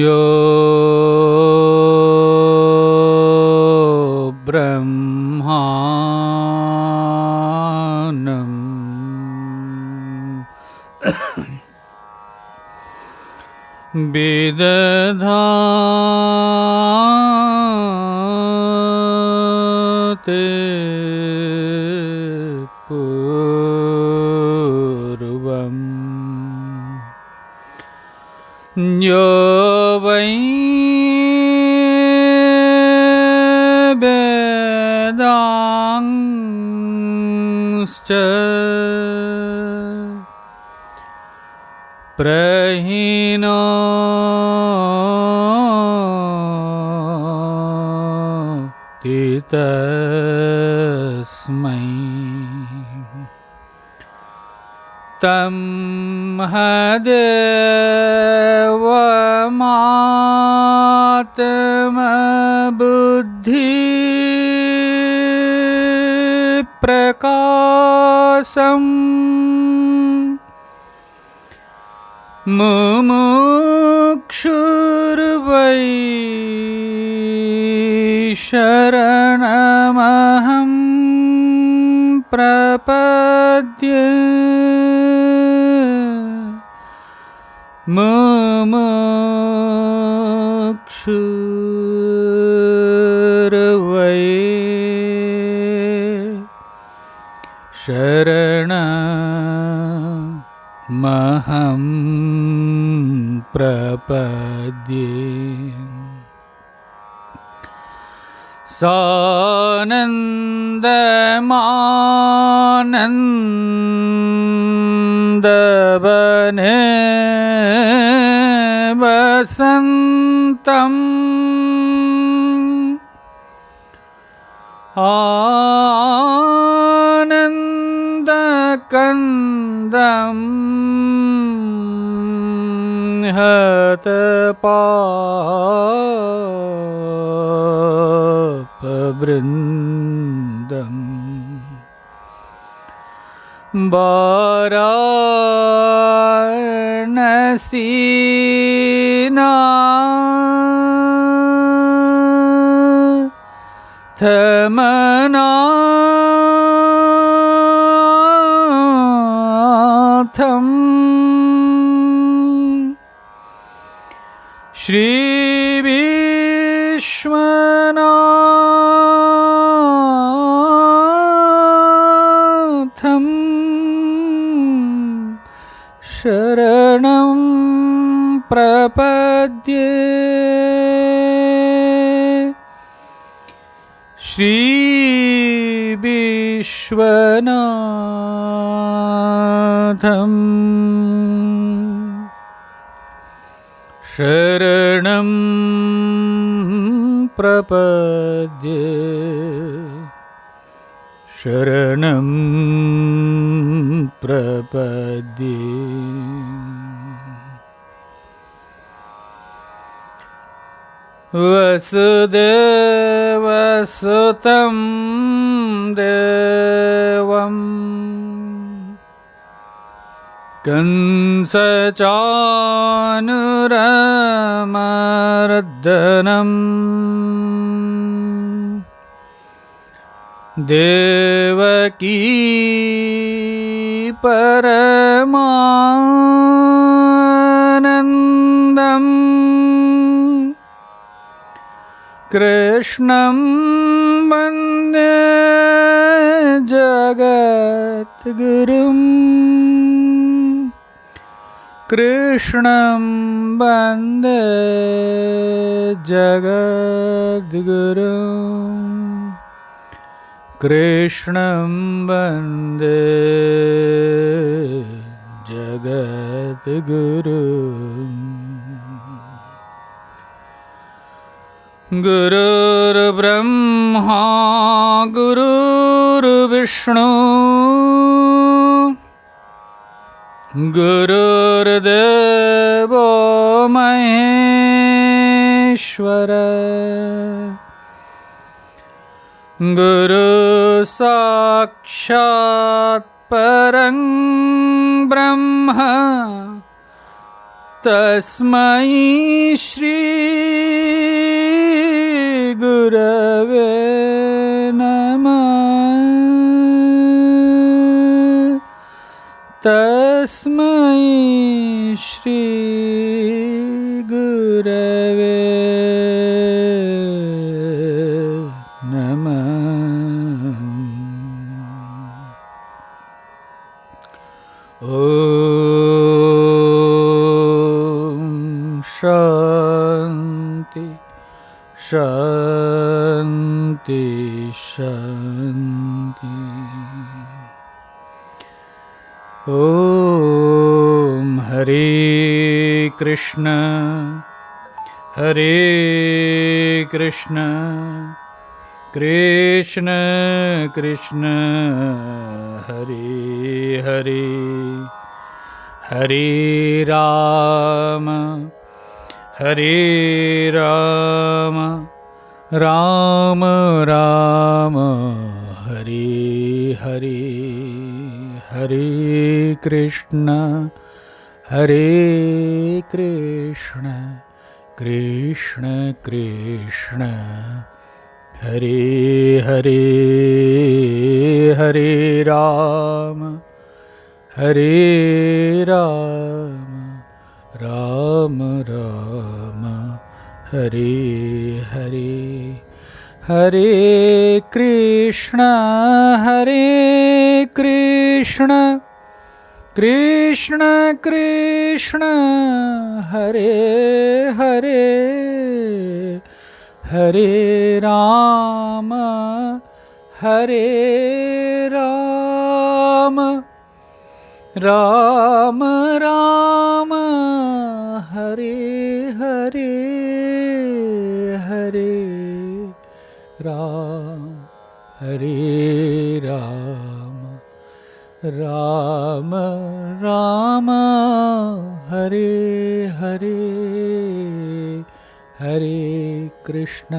यो ब्रह्माणं विदधाते पूर्वम् यो वै वेदांश्च प्रहिणोति तस्मै तं देवमात्मबुद्धिप्रकाशम् मुमुक्षुर्वै शरणमहं प्रपद्ये मुमुक्षुर्वै शरणमहं प्रपद्ये सानन्दमानन्दवने वसन्तम् आनन्दकन्दम् हतपापवृन्दम् वाराणसीनाथमनाथम् श्रीविश्वनाथं शरणं प्रपद्ये श्रीविश्वनाथं शरणं प्रपद्ये शरणं प्रपद्ये वसुदेवसुतं देवं कंसचानुरमर्दनम् देवकी परमानन्दम् कृष्णं वन्दे जगद्गुरुम् कृष्णं वन्दे जगद्गुरुम् कृष्णं वन्दे जगद्गुरुम् गुरुर्ब्रह्मा गुरुर्विष्णु गुरुर्देवो महेश्वर गुरु साक्षात् परं ब्रह्म तस्मै श्री गुरवे नमः। तस्मै श्री गुरवे नमः। ओम शांति शांति शांति। ओम हरे कृष्ण कृष्ण कृष्ण हरे हरे, हरे राम राम राम हरे हरे, हरे कृष्ण कृष्ण कृष्ण हरे हरे, हरे राम राम राम हरे हरे, हरे कृष्ण कृष्ण कृष्ण हरे हरे, हरे राम राम राम हरे हरे, हरे राम राम राम हरे हरे, हरे कृष्ण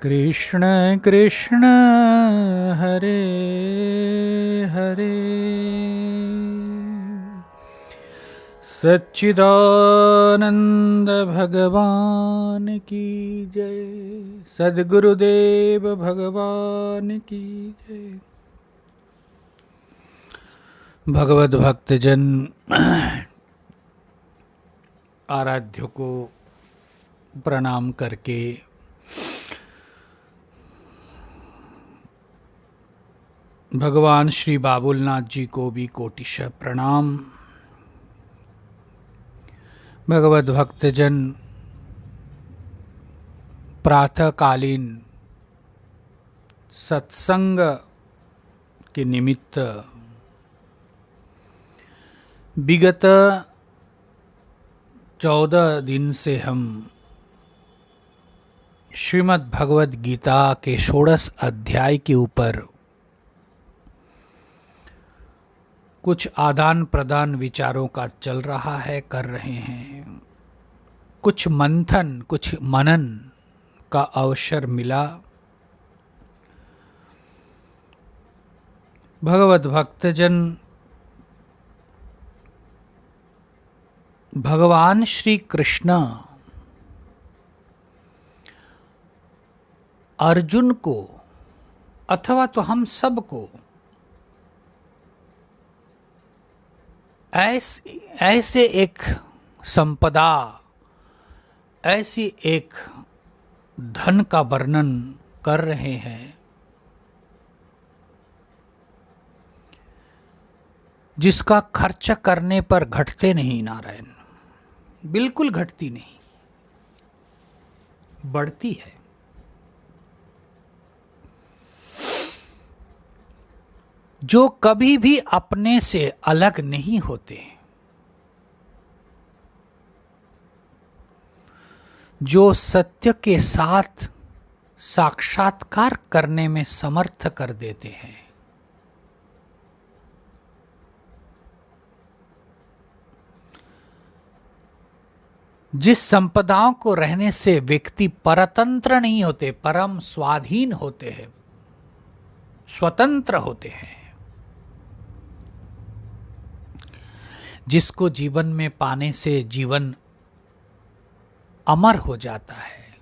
कृष्ण कृष्ण हरे हरे। सच्चिदानंद भगवान की जय, सद्गुरुदेव भगवान की जय। भगवत भक्तजन आराध्य को प्रणाम करके भगवान श्री बाबुलनाथ जी को भी कोटिशः प्रणाम। भगवत भक्तजन प्रातःकालीन सत्संग के निमित्त विगत 14 दिन से हम श्रीमद् भगवद गीता के 16 अध्याय के ऊपर कुछ आदान प्रदान विचारों का चल रहा है, कर रहे हैं। कुछ मंथन, कुछ मनन का अवसर मिला। भगवत भक्तजन भगवान श्री कृष्ण अर्जुन को अथवा तो हम सबको ऐसे एक संपदा, ऐसी एक धन का वर्णन कर रहे हैं जिसका खर्च करने पर घटते नहीं नारायण, बिल्कुल घटती नहीं, बढ़ती है। जो कभी भी अपने से अलग नहीं होते, जो सत्य के साथ साक्षात्कार करने में समर्थ कर देते हैं, जिस संपदाओं को रहने से व्यक्ति परतंत्र नहीं होते, परम स्वाधीन होते हैं, स्वतंत्र होते हैं, जिसको जीवन में पाने से जीवन अमर हो जाता है,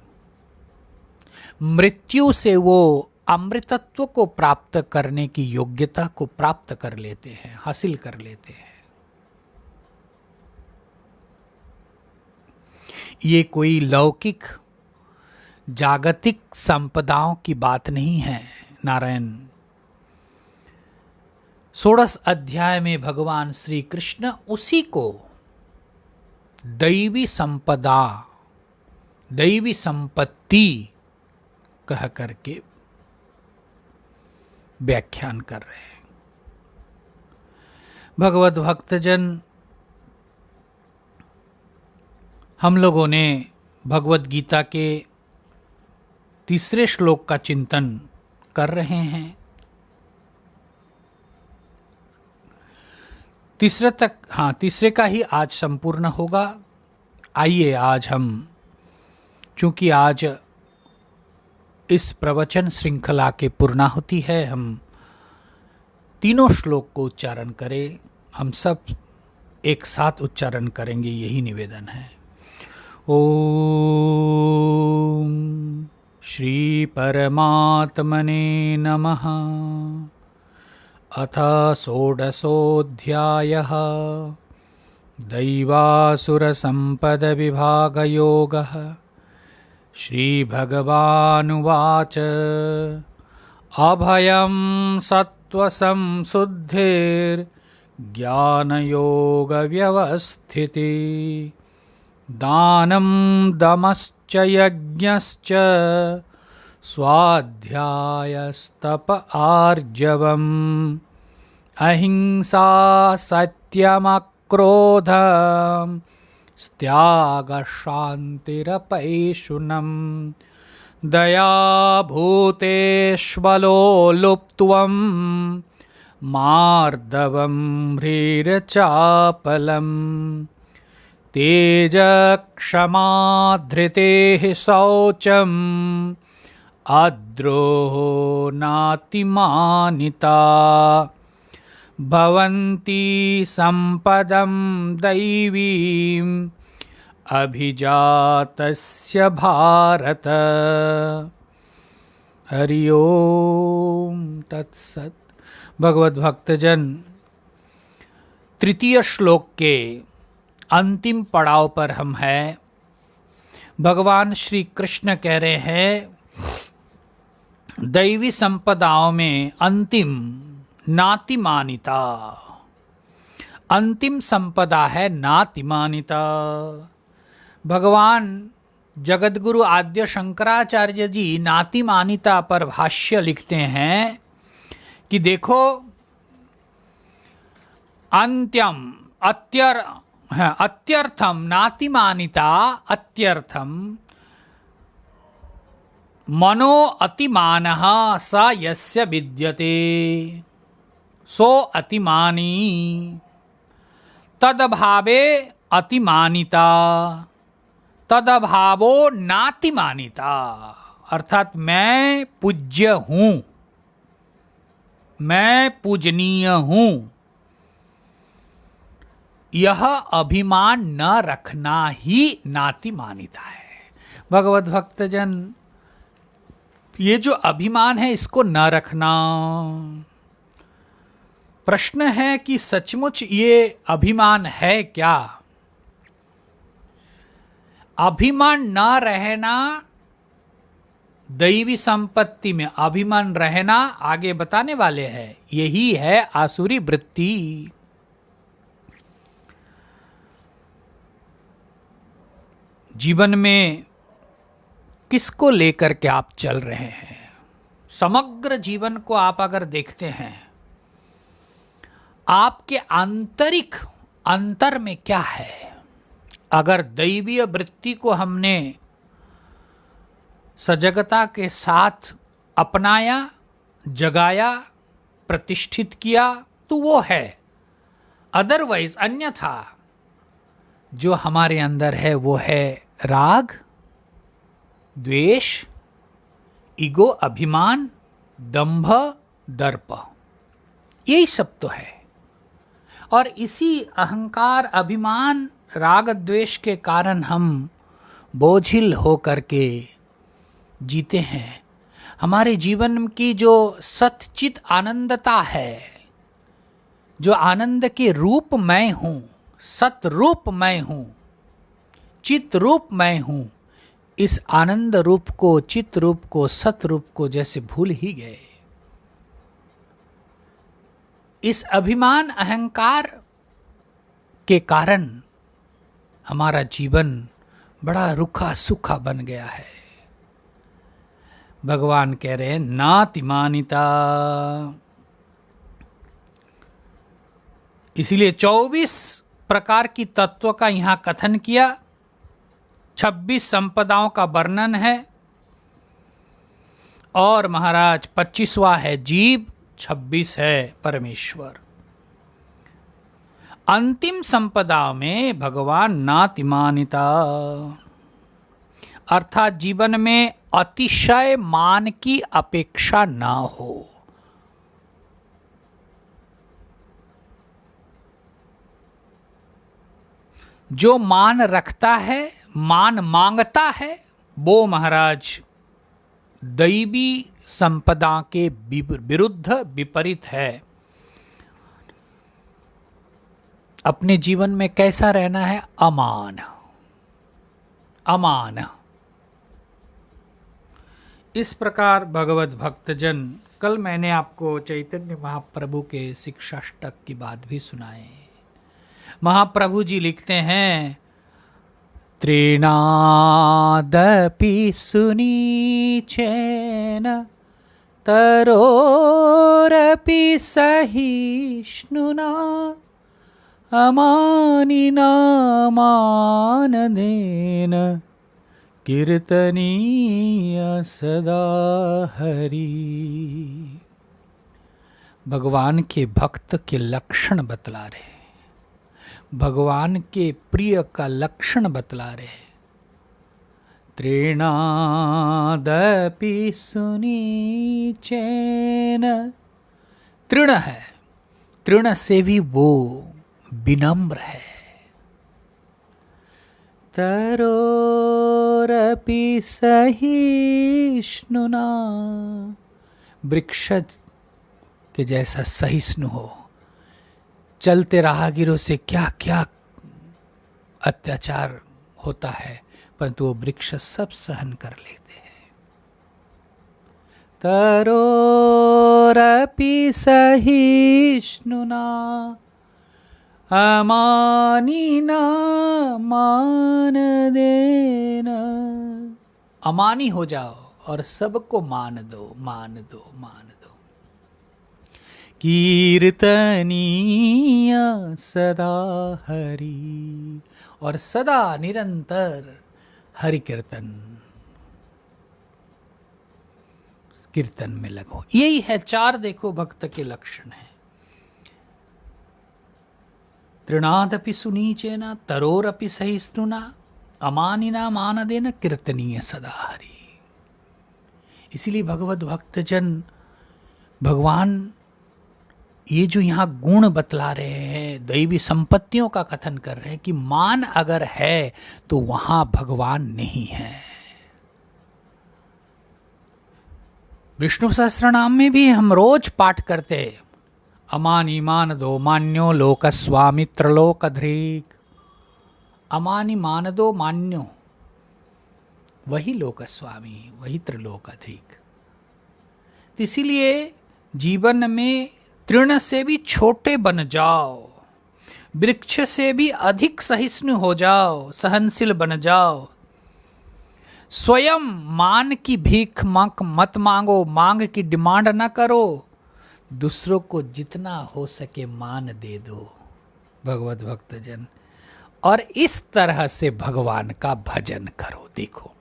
मृत्यु से वो अमृतत्व को प्राप्त करने की योग्यता को प्राप्त कर लेते हैं, हासिल कर लेते हैं। ये कोई लौकिक जागतिक संपदाओं की बात नहीं है। नारायण 16 अध्याय में भगवान श्री कृष्ण उसी को दैवी संपदा, दैवी संपत्ति कह करके व्याख्यान कर रहे हैं। भगवत भक्तजन, हम लोगों ने भगवत गीता के 3 श्लोक का चिंतन कर रहे हैं। तीसरे का ही आज संपूर्ण होगा। आइए आज हम, चूंकि आज इस प्रवचन श्रृंखला के पूर्णाहुति है, हम तीनों श्लोक को उच्चारण करें। हम सब एक साथ उच्चारण करेंगे, यही निवेदन है। ओम श्री परमात्मने नमः। अथ षोडशोऽध्यायः दैवासुरसम्पदविभागयोगः। श्रीभगवानुवाच अभयं सत्त्वसंशुद्धिर्ज्ञानयोगव्यवस्थितिः दानं दमश्च यज्ञश्च स्वाध्यायस्तप आर्जवम् अहिंसा सत्यमक्रोधम् त्यागशान्तिरपैशुनम् दया भूतेष्वलोलुप्त्वम् मार्दवम् ह्रीरचापलम् तेजक्षमा धृतेः शौचम् अद्रोहो नातिमानिता भवन्ति सम्पदं दैवीम् अभिजातस्य भारत। हरि ओम तत्सत। भगवत भक्तजन, तृतीय श्लोक के अंतिम पड़ाव पर हम हैं। भगवान श्री कृष्ण कह रहे हैं, दैवी संपदाओं में अंतिम नातिमानिता, अंतिम संपदा है नातिमानिता। भगवान जगतगुरु आद्य शंकराचार्य जी नातिमानिता पर भाष्य लिखते हैं कि देखो, अंत्यम अत्यर्थम नातिमानिता अत्यर्थम मनो अतिमानः स यस्य विद्यते सो अतिमानी तदभावे अतिमानिता तदभावो नातिमानिता। अर्थात मैं पूज्य हूँ, मैं पूजनीय हूँ, यह अभिमान न रखना ही नातिमानिता है। भगवत भक्तजन, ये जो अभिमान है इसको न रखना। प्रश्न है कि सचमुच ये अभिमान है क्या? अभिमान न रहना, दैवी संपत्ति में अभिमान रहना, आगे बताने वाले हैं, यही है आसुरी वृत्ति। जीवन में किसको लेकर के आप चल रहे हैं? समग्र जीवन को आप अगर देखते हैं, आपके आंतरिक अंतर में क्या है? अगर दैवीय वृत्ति को हमने सजगता के साथ अपनाया, जगाया, प्रतिष्ठित किया तो वो है। अदरवाइज अन्यथा जो हमारे अंदर है वो है राग, द्वेष, ईगो, अभिमान, दंभ, दर्प, यही सब तो है। और इसी अहंकार, अभिमान, राग, द्वेष के कारण हम बोझिल हो करके जीते हैं। हमारे जीवन की जो सच्चित आनंदता है, जो आनंद के रूप मैं हूं, सत रूप मैं हूं, चित रूप मैं हूं, इस आनंद रूप को, चित रूप को, सत रूप को जैसे भूल ही गए। इस अभिमान, अहंकार के कारण हमारा जीवन बड़ा रुखा सूखा बन गया है। भगवान कह रहे हैं नातिमानिता। इसीलिए 24 प्रकार की तत्व का यहां कथन किया। 26 संपदाओं का वर्णन है और महाराज 25वां है जीव, 26 है परमेश्वर। अंतिम संपदा में भगवान नातिमानिता, अर्थात जीवन में अतिशय मान की अपेक्षा ना हो। जो मान रखता है, मान मांगता है, वो महाराज दैवी संपदा के विरुद्ध, विपरीत है। अपने जीवन में कैसा रहना है? अमान, अमान। इस प्रकार भगवत भक्तजन, कल मैंने आपको चैतन्य महाप्रभु के शिक्षाष्टक की बात भी सुनाए। महाप्रभु जी लिखते हैं त्रिनादपि सुनीचेन तरोरपि सहिष्णुना अमानिना मानदेन कीर्तनीय सदा हरि। भगवान के भक्त के लक्षण बतला रहे, भगवान के प्रिय का लक्षण बतला रहे। तृणादपि सुनीचेन, तृण है, तृण से भी वो विनम्र है। तरोरपि सहिष्णुना, वृक्ष के जैसा सहिष्णु हो। चलते राहगीरों से क्या क्या अत्याचार होता है, परंतु वो वृक्ष सब सहन कर लेते हैं। तरोरपि सहिष्णुना अमानिना मानदेन। अमानी हो जाओ और सबको मान दो, मान दो, मान दो। कीर्तनीय सदा हरि, और सदा निरंतर हरि कीर्तन, कीर्तन में लगो। यही है, चार देखो भक्त के लक्षण है। तृणादपि सुनीचेन तरोरपि सहिष्णुना अमानिना मानदेन कीर्तनीय सदा हरि। इसीलिए भगवत भक्तजन, भगवान ये जो यहाँ गुण बतला रहे हैं, दैवी संपत्तियों का कथन कर रहे हैं कि मान अगर है तो वहां भगवान नहीं है। विष्णु सहस्त्रनाम में भी हम रोज पाठ करते हैं, अमानी मान दो मान्यो लोक स्वामित्र लोकधृक। अमानी मान दो मान्यो, वही लोक स्वामी, वही त्रिलोकाधिक। इसीलिए जीवन में तृण से भी छोटे बन जाओ, वृक्ष से भी अधिक सहिष्णु हो जाओ, सहनशील बन जाओ। स्वयं मान की भीख मत मांगो, मांग की डिमांड ना करो, दूसरों को जितना हो सके मान दे दो भगवत भक्तजन, और इस तरह से भगवान का भजन करो। देखो,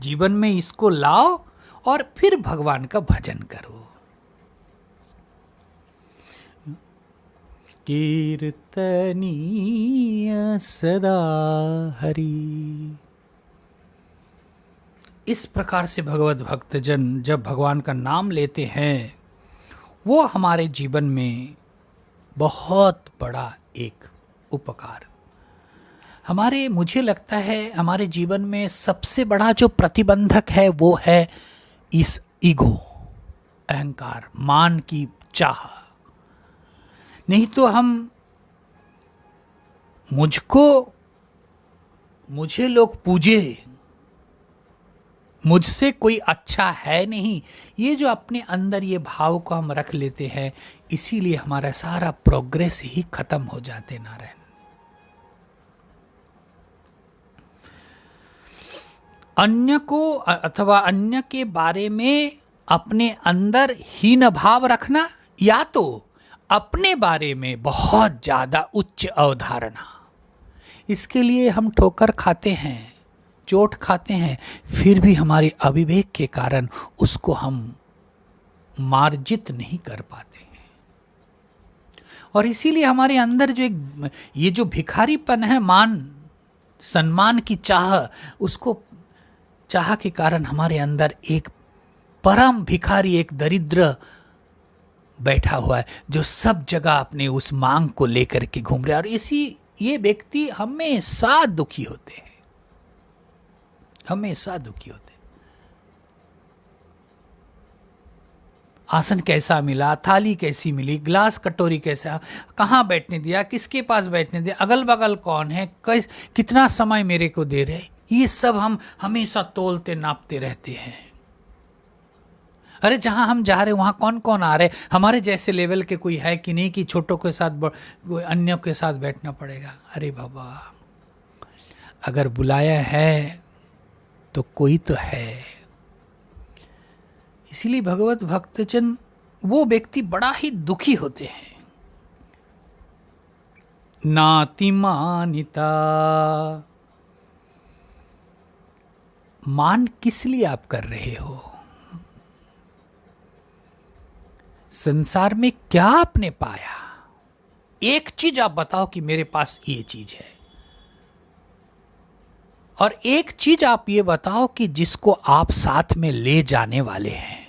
जीवन में इसको लाओ और फिर भगवान का भजन करो। कीर्तनीय सदा हरि। इस प्रकार से भगवत भक्तजन जब भगवान का नाम लेते हैं, वो हमारे जीवन में बहुत बड़ा एक उपकार, मुझे लगता है हमारे जीवन में सबसे बड़ा जो प्रतिबंधक है वो है इस ईगो, अहंकार, मान की चाह। नहीं तो मुझे लोग पूजे, मुझसे कोई अच्छा है नहीं, ये जो अपने अंदर ये भाव को हम रख लेते हैं, इसीलिए हमारा सारा प्रोग्रेस ही खत्म हो जाते नारायण। अन्य को अथवा अन्य के बारे में अपने अंदर हीन भाव रखना, या तो अपने बारे में बहुत ज्यादा उच्च अवधारणा, इसके लिए हम ठोकर खाते हैं, चोट खाते हैं, फिर भी हमारे अविवेक के कारण उसको हम मार्जित नहीं कर पाते हैं। और इसीलिए हमारे अंदर जो ये जो भिखारीपन है, मान सम्मान की चाह, उसको चाह के कारण हमारे अंदर एक परम भिखारी, एक दरिद्र बैठा हुआ है, जो सब जगह अपने उस मांग को लेकर के घूम रहा है। और ये व्यक्ति हमेशा दुखी होते हैं, हमेशा दुखी होते। आसन कैसा मिला, थाली कैसी मिली, ग्लास कटोरी कैसा, कहाँ बैठने दिया, किसके पास बैठने दिया, अगल बगल कौन है, कितना समय मेरे को दे रहे, ये सब हम हमेशा तोलते नापते रहते हैं। अरे जहां हम जा रहे वहां कौन कौन आ रहे, हमारे जैसे लेवल के कोई है कि नहीं, कि छोटों के साथ अन्यों के साथ बैठना पड़ेगा। अरे बाबा, अगर बुलाया है तो कोई तो है। इसीलिए भगवत भक्तजन, वो व्यक्ति बड़ा ही दुखी होते हैं। नाति मानिता, मान किस लिए आप कर रहे हो? संसार में क्या आपने पाया? एक चीज आप बताओ कि मेरे पास ये चीज है, और एक चीज आप ये बताओ कि जिसको आप साथ में ले जाने वाले हैं।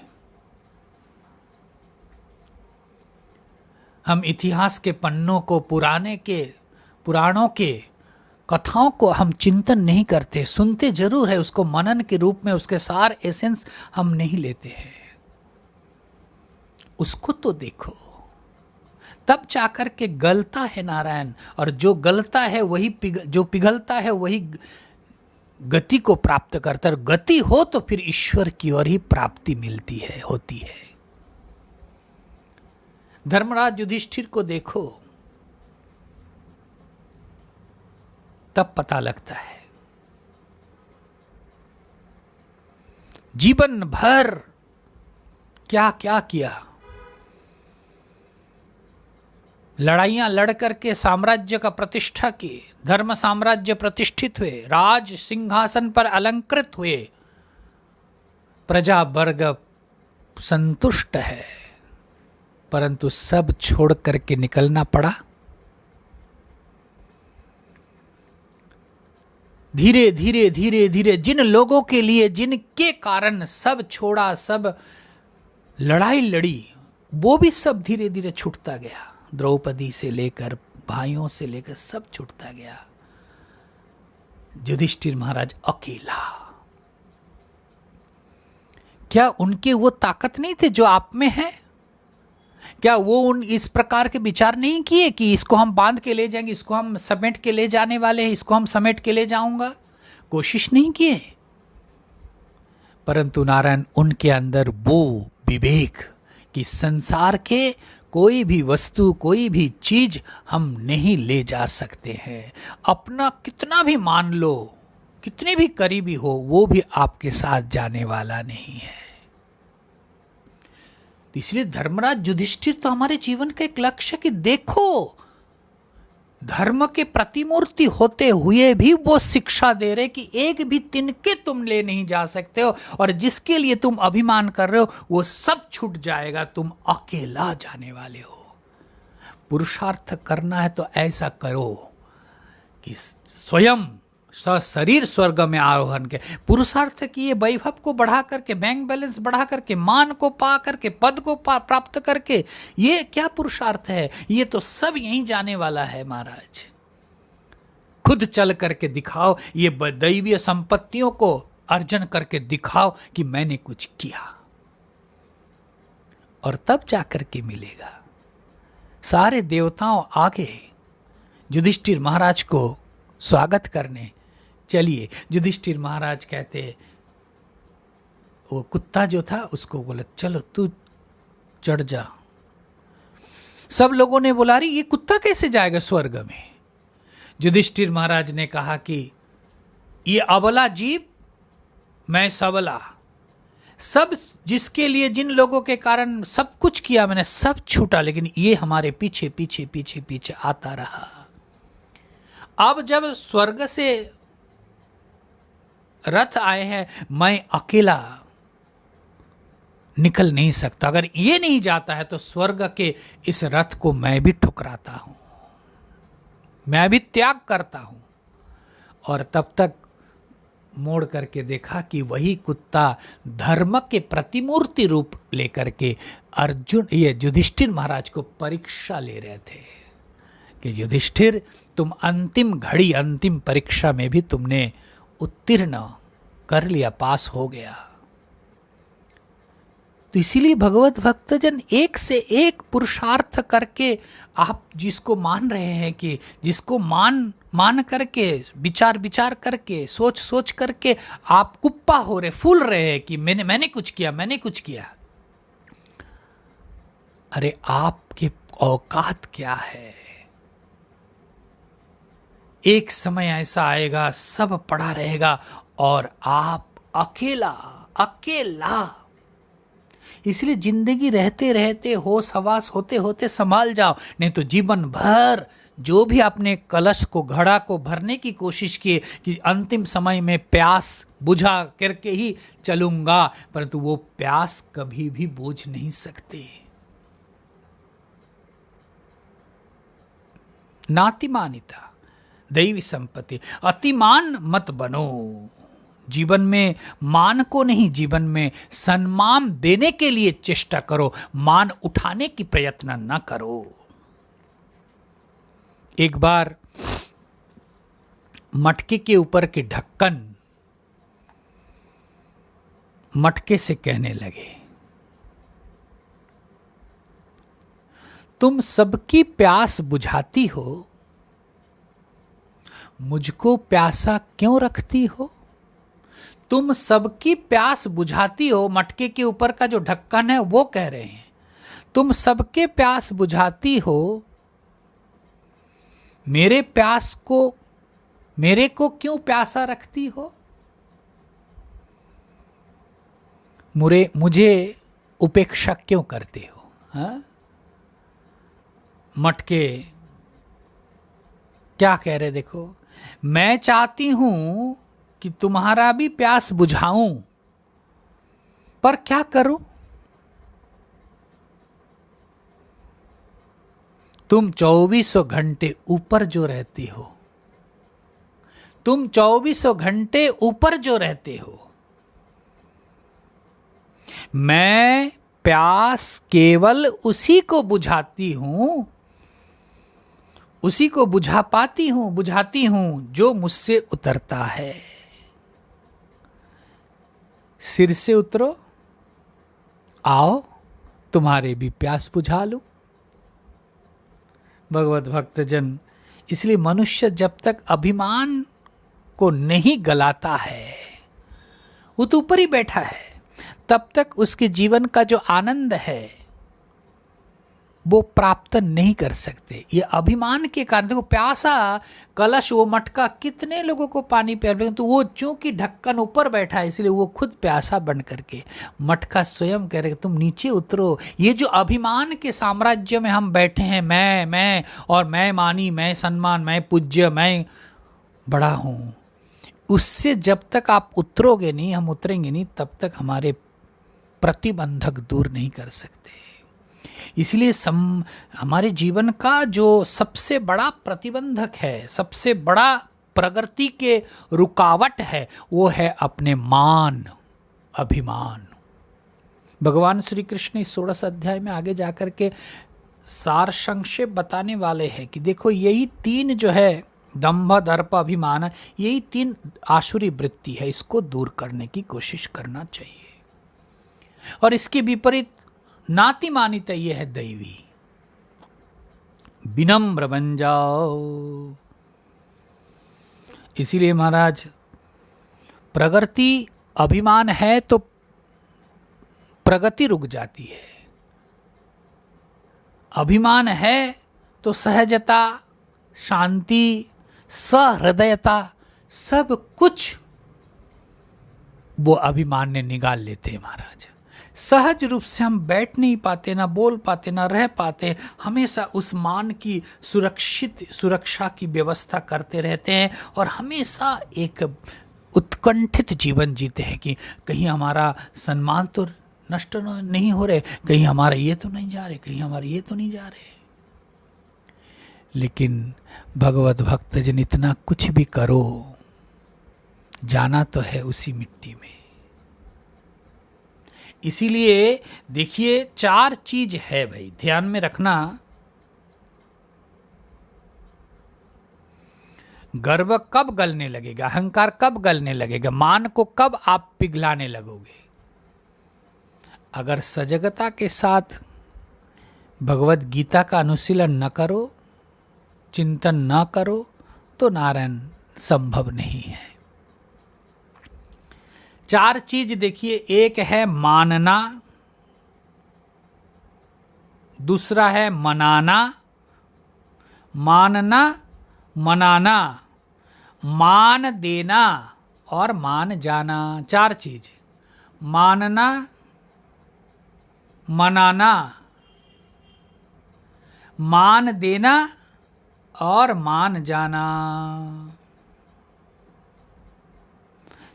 हम इतिहास के पन्नों को, पुराणों के कथाओं को हम चिंतन नहीं करते, सुनते जरूर है, उसको मनन के रूप में उसके सार एसेंस हम नहीं लेते हैं। उसको तो देखो, तब जाकर के गलता है नारायण। और जो गलता है वही जो पिघलता है वही गति को प्राप्त करता है। गति हो तो फिर ईश्वर की ओर ही प्राप्ति मिलती है, होती है। धर्मराज युधिष्ठिर को देखो, तब पता लगता है जीवन भर क्या क्या किया, लड़ाइयां लड़ करके साम्राज्य का प्रतिष्ठा की, धर्म साम्राज्य प्रतिष्ठित हुए, राज सिंहासन पर अलंकृत हुए, प्रजा वर्ग संतुष्ट है, परंतु सब छोड़ करके निकलना पड़ा। धीरे धीरे धीरे धीरे जिन लोगों के लिए, जिनके कारण सब छोड़ा, सब लड़ाई लड़ी, वो भी सब धीरे धीरे छूटता गया। द्रौपदी से लेकर, भाइयों से लेकर सब छूटता गया। युधिष्ठिर महाराज अकेला। क्या उनके वो ताकत नहीं थे जो आप में है? क्या वो इस प्रकार के विचार नहीं किए कि इसको हम बांध के ले जाएंगे, इसको हम समेट के ले जाने वाले हैं, इसको हम समेट के ले जाऊंगा? कोशिश नहीं किए। परंतु नारायण, उनके अंदर वो विवेक कि संसार के कोई भी वस्तु, कोई भी चीज हम नहीं ले जा सकते हैं। अपना कितना भी मान लो, कितने भी करीबी हो, वो भी आपके साथ जाने वाला नहीं है। इसलिए धर्मराज युधिष्ठिर तो हमारे जीवन का एक लक्ष्य कि देखो, धर्म के प्रतिमूर्ति होते हुए भी वो शिक्षा दे रहे कि एक भी तिनके तुम ले नहीं जा सकते हो, और जिसके लिए तुम अभिमान कर रहे हो वो सब छूट जाएगा, तुम अकेला जाने वाले हो। पुरुषार्थ करना है तो ऐसा करो कि स्वयं सशरीर स्वर्ग में आरोहण के। पुरुषार्थ किए वैभव को बढ़ा करके, बैंक बैलेंस बढ़ा करके, मान को पा करके, पद को प्राप्त करके, ये क्या पुरुषार्थ है? ये तो सब यहीं जाने वाला है महाराज। खुद चल करके दिखाओ, ये दैवीय संपत्तियों को अर्जन करके दिखाओ कि मैंने कुछ किया, और तब जाकर के मिलेगा। सारे देवताओं आगे युधिष्ठिर महाराज को स्वागत करने। चलिए, युधिष्ठिर महाराज कहते, वो कुत्ता जो था उसको बोला चलो तू चढ़ जा। सब लोगों ने बोला, अरे ये कुत्ता कैसे जाएगा स्वर्ग में? युधिष्ठिर महाराज ने कहा कि ये अबला जीव, मैं सबला, सब जिसके लिए, जिन लोगों के कारण सब कुछ किया मैंने, सब छूटा, लेकिन ये हमारे पीछे पीछे पीछे पीछे आता रहा। अब जब स्वर्ग से रथ आए हैं, मैं अकेला निकल नहीं सकता। अगर ये नहीं जाता है तो स्वर्ग के इस रथ को मैं भी ठुकराता हूं, मैं भी त्याग करता हूं। और तब तक मोड़ करके देखा कि वही कुत्ता धर्म के प्रतिमूर्ति रूप लेकर के अर्जुन, ये युधिष्ठिर महाराज को परीक्षा ले रहे थे कि युधिष्ठिर, तुम अंतिम घड़ी, अंतिम परीक्षा में भी तुमने उत्तीर्ण कर लिया, पास हो गया। तो इसीलिए भगवत भक्तजन एक से एक पुरुषार्थ करके, आप जिसको मान रहे हैं, कि जिसको मान करके, विचार करके, सोच करके आप कुप्पा हो रहे, फूल रहे हैं कि मैंने कुछ किया, मैंने कुछ किया। अरे आपके औकात क्या है? एक समय ऐसा आएगा, सब पड़ा रहेगा और आप अकेला। इसलिए जिंदगी रहते रहते, होश हवास होते होते संभाल जाओ, नहीं तो जीवन भर जो भी आपने कलश को, घड़ा को भरने की कोशिश की कि अंतिम समय में प्यास बुझा करके ही चलूंगा, परंतु वो प्यास कभी भी बुझ नहीं सकते। नातिमानिता दैवी संपत्ति। अतिमान मत बनो। जीवन में मान को नहीं, जीवन में सम्मान देने के लिए चेष्टा करो, मान उठाने की प्रयत्न न करो। एक बार मटके के ऊपर के ढक्कन मटके से कहने लगे, तुम सबकी प्यास बुझाती हो, मुझको प्यासा क्यों रखती हो? तुम सबकी प्यास बुझाती हो। मटके के ऊपर का जो ढक्कन है वो कह रहे हैं, तुम सबके प्यास बुझाती हो, मेरे को क्यों प्यासा रखती हो? मुझे उपेक्षा क्यों करते हो? हाँ? मटके क्या कह रहे, देखो, मैं चाहती हूं कि तुम्हारा भी प्यास बुझाऊं, पर क्या करूं? तुम 2400 घंटे ऊपर जो रहती हो, तुम 2400 घंटे ऊपर जो रहते हो, मैं प्यास केवल उसी को बुझाती हूं, उसी को बुझाती हूं जो मुझसे उतरता है। सिर से उतरो, आओ तुम्हारे भी प्यास बुझा लूं। भगवत भक्तजन, इसलिए मनुष्य जब तक अभिमान को नहीं गलाता है, वो तो ऊपर ही बैठा है, तब तक उसके जीवन का जो आनंद है वो प्राप्त नहीं कर सकते। ये अभिमान के कारण, देखो, प्यासा कलश, वो मटका कितने लोगों को पानी पिया, लेकिन तो वो चूंकि ढक्कन ऊपर बैठा है, इसलिए वो खुद प्यासा बन करके, मटका स्वयं कह रहे तुम नीचे उतरो। ये जो अभिमान के साम्राज्य में हम बैठे हैं, मैं और मैं मानी, मैं सम्मान, मैं पूज्य, मैं बड़ा हूँ, उससे जब तक आप उतरोगे नहीं, हम उतरेंगे नहीं, तब तक हमारे प्रतिबंधक दूर नहीं कर सकते। इसलिए हमारे जीवन का जो सबसे बड़ा प्रतिबंधक है, सबसे बड़ा प्रगति के रुकावट है, वो है अपने मान, अभिमान। भगवान श्री कृष्ण इस 16 अध्याय में आगे जाकर के सार संक्षेप बताने वाले हैं कि देखो यही तीन जो है, दंभ, दर्प, अभिमान, यही तीन आसुरी वृत्ति है, इसको दूर करने की कोशिश करना चाहिए। और इसके विपरीत नाति मानित ये है दैवी, विनम्र बन जाओ। इसीलिए महाराज, प्रगति अभिमान है तो प्रगति रुक जाती है, अभिमान है तो सहजता, शांति, सहृदयता, सब कुछ वो अभिमान ने निकाल लेते हैं महाराज। सहज रूप से हम बैठ नहीं पाते, ना बोल पाते, ना रह पाते, हमेशा उस मान की सुरक्षा की व्यवस्था करते रहते हैं और हमेशा एक उत्कंठित जीवन जीते हैं कि कहीं हमारा सम्मान तो नष्ट नहीं हो रहे, कहीं हमारा ये तो नहीं जा रहे, कहीं हमारे ये तो नहीं जा रहे। लेकिन भगवत भक्तजन, इतना कुछ भी करो, जाना तो है उसी मिट्टी में। इसीलिए देखिए 4 चीज है भाई, ध्यान में रखना। गर्व कब गलने लगेगा, अहंकार कब गलने लगेगा, मान को कब आप पिघलाने लगोगे? अगर सजगता के साथ भगवत गीता का अनुशीलन न करो, चिंतन न करो, तो नारायण संभव नहीं है। 4 चीज देखिए, एक है मानना, दूसरा है मनाना, मानना, मनाना, मान देना और मान जाना। 4 चीज, मानना, मनाना, मान देना और मान जाना।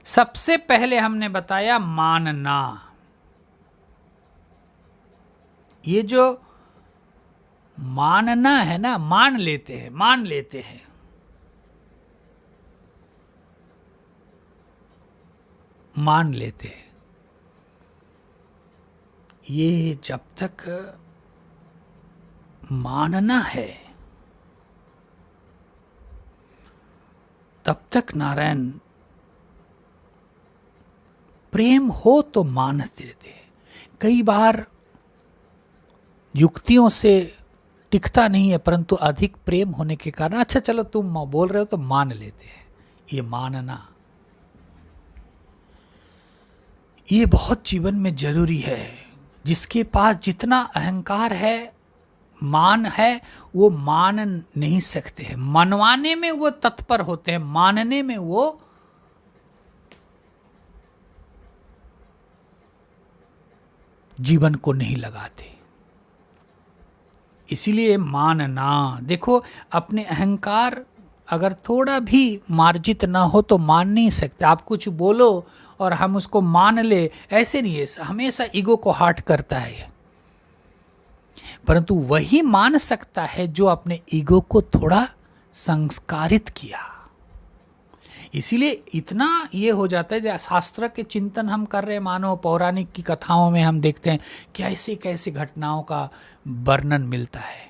सबसे पहले हमने बताया मानना। ये जो मानना है ना, मान लेते हैं, मान लेते हैं। मान लेते हैं, ये जब तक मानना है तब तक नारायण प्रेम हो तो मानते थे। कई बार युक्तियों से टिकता नहीं है, परंतु अधिक प्रेम होने के कारण अच्छा चलो तुम बोल रहे हो तो मान लेते हैं। ये मानना, ये बहुत जीवन में जरूरी है। जिसके पास जितना अहंकार है, मान है, वो मान नहीं सकते हैं। मनवाने में वो तत्पर होते हैं, मानने में वो जीवन को नहीं लगाते। इसीलिए मानना, देखो अपने अहंकार अगर थोड़ा भी मार्जित ना हो तो मान नहीं सकते। आप कुछ बोलो और हम उसको मान ले, ऐसे नहीं है। हमेशा ईगो को हर्ट करता है, परंतु वही मान सकता है जो अपने ईगो को थोड़ा संस्कारित किया। इसीलिए इतना ये हो जाता है, शास्त्र के चिंतन हम कर रहे हैं, मानो पौराणिक की कथाओं में हम देखते हैं कैसे कैसे घटनाओं का वर्णन मिलता है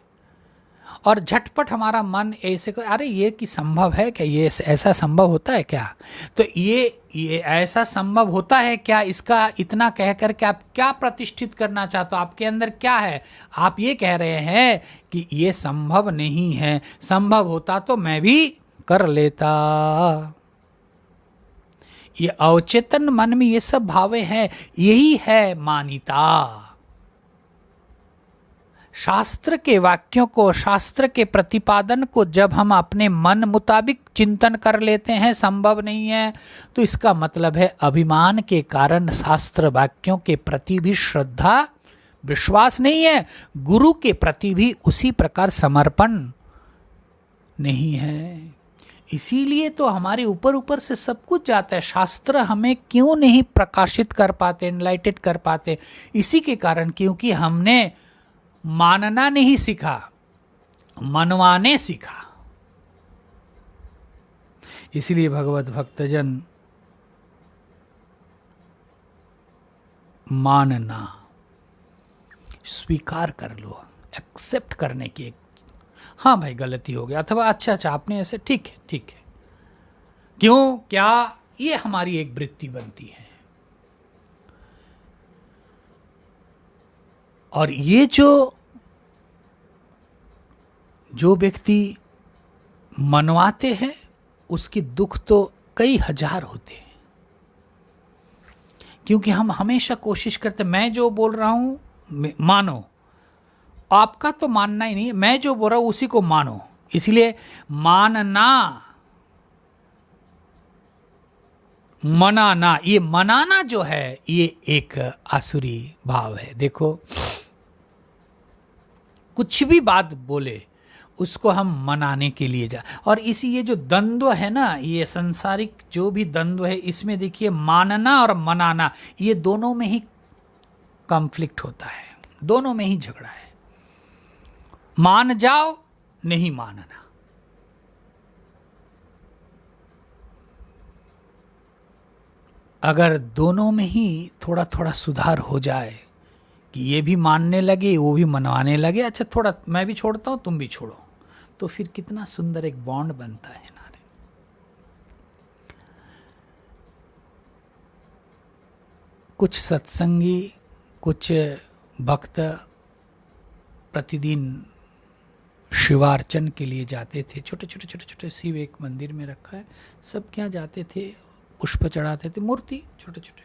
और झटपट हमारा मन ऐसे अरे ये कि संभव है क्या, ये ऐसा संभव होता है क्या, तो ये ऐसा संभव होता है क्या, इसका इतना कह कर के आप क्या प्रतिष्ठित करना चाहते हो, आपके अंदर क्या है। आप ये कह रहे हैं कि ये संभव नहीं है, संभव होता तो मैं भी कर लेता। ये अवचेतन मन में ये सब भावे हैं, यही है मान्यता। शास्त्र के वाक्यों को, शास्त्र के प्रतिपादन को जब हम अपने मन मुताबिक चिंतन कर लेते हैं, संभव नहीं है, तो इसका मतलब है अभिमान के कारण शास्त्र वाक्यों के प्रति भी श्रद्धा, विश्वास नहीं है, गुरु के प्रति भी उसी प्रकार समर्पण नहीं है। इसीलिए तो हमारे ऊपर ऊपर से सब कुछ जाता है। शास्त्र हमें क्यों नहीं प्रकाशित कर पाते, एनलाइटेड कर पाते, इसी के कारण, क्योंकि हमने मानना नहीं सीखा, मनवाने सीखा। इसलिए भगवत भक्तजन मानना स्वीकार कर लो, एक्सेप्ट करने की, हाँ भाई गलती हो गया, अथवा अच्छा आपने ऐसे, ठीक है ठीक है, क्यों क्या, ये हमारी एक वृत्ति बनती है। और ये जो व्यक्ति मनवाते हैं उसके दुख तो कई हजार होते हैं, क्योंकि हम हमेशा कोशिश करते, मैं जो बोल रहा हूं मानो, आपका तो मानना ही नहीं है, मैं जो बोल रहा हूं उसी को मानो। इसलिए मानना, मनाना, ये मनाना जो है ये एक आसुरी भाव है। देखो कुछ भी बात बोले उसको हम मनाने के लिए जा, और इसी ये जो द्वंद्व है ना, ये संसारिक जो भी द्वंद्व है, इसमें देखिए मानना और मनाना ये दोनों में ही कॉन्फ्लिक्ट होता है, दोनों में ही झगड़ा है। मान जाओ, नहीं मानना। अगर दोनों में ही थोड़ा थोड़ा सुधार हो जाए कि ये भी मानने लगे वो भी मनवाने लगे, अच्छा थोड़ा मैं भी छोड़ता हूँ तुम भी छोड़ो, तो फिर कितना सुंदर एक बॉन्ड बनता है नारे। कुछ सत्संगी, कुछ भक्त प्रतिदिन शिवार्चन के लिए जाते थे, छोटे छोटे छोटे छोटे शिव एक मंदिर में रखा है, सब क्या जाते थे, पुष्प चढ़ाते थे, मूर्ति छोटे छोटे।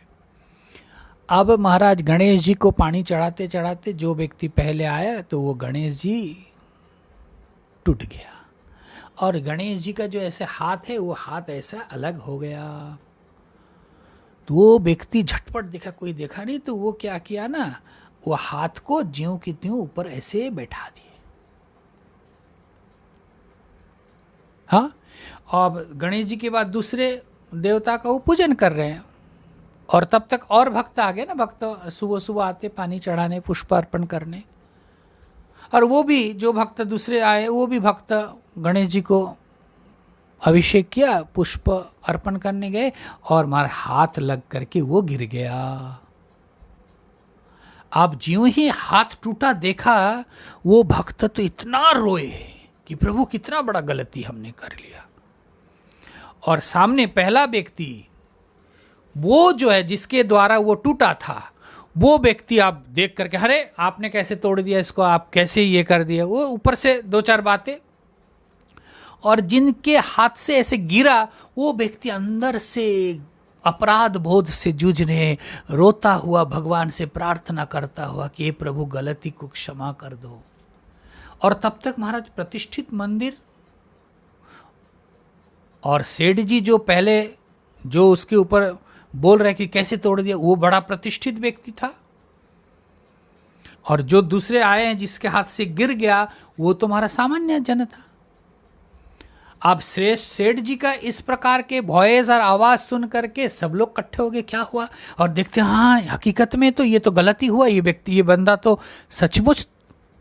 अब महाराज गणेश जी को पानी चढ़ाते चढ़ाते जो व्यक्ति पहले आया तो वो गणेश जी टूट गया, और गणेश जी का जो ऐसे हाथ है वो हाथ ऐसा अलग हो गया। तो वो व्यक्ति झटपट देखा, कोई देखा नहीं, तो वो क्या किया ना, वो हाथ को ज्यों की त्यों ऊपर ऐसे बैठा दिए। हाँ, और गणेश जी के बाद दूसरे देवता का वो पूजन कर रहे हैं, और तब तक और भक्त आ गए ना, भक्त सुबह सुबह आते पानी चढ़ाने, पुष्प अर्पण करने, और वो भी जो भक्त दूसरे आए वो भी भक्त गणेश जी को अभिषेक किया, पुष्प अर्पण करने गए, और हमारे हाथ लग करके वो गिर गया। अब ज्यों ही हाथ टूटा देखा, वो भक्त तो इतना रोए कि प्रभु कितना बड़ा गलती हमने कर लिया। और सामने पहला व्यक्ति वो जो है जिसके द्वारा वो टूटा था, वो व्यक्ति आप देख करके, अरे आपने कैसे तोड़ दिया इसको, आप कैसे ये कर दिया, वो ऊपर से दो चार बातें, और जिनके हाथ से ऐसे गिरा वो व्यक्ति अंदर से अपराध बोध से जूझने, रोता हुआ भगवान से प्रार्थना करता हुआ कि हे प्रभु गलती को क्षमा कर दो। और तब तक महाराज प्रतिष्ठित मंदिर, और सेठ जी जो पहले जो उसके ऊपर बोल रहे कि कैसे तोड़ दिया, वो बड़ा प्रतिष्ठित व्यक्ति था, और जो दूसरे आए हैं जिसके हाथ से गिर गया वो तो हमारा सामान्य जन था। अब श्रेष्ठ सेठ जी का इस प्रकार के वॉइस और आवाज सुन करके सब लोग इकट्ठे हो गए, क्या हुआ, और देखते हैं हाँ हकीकत में तो ये तो गलती हुआ, ये व्यक्ति, ये बंदा तो सचमुच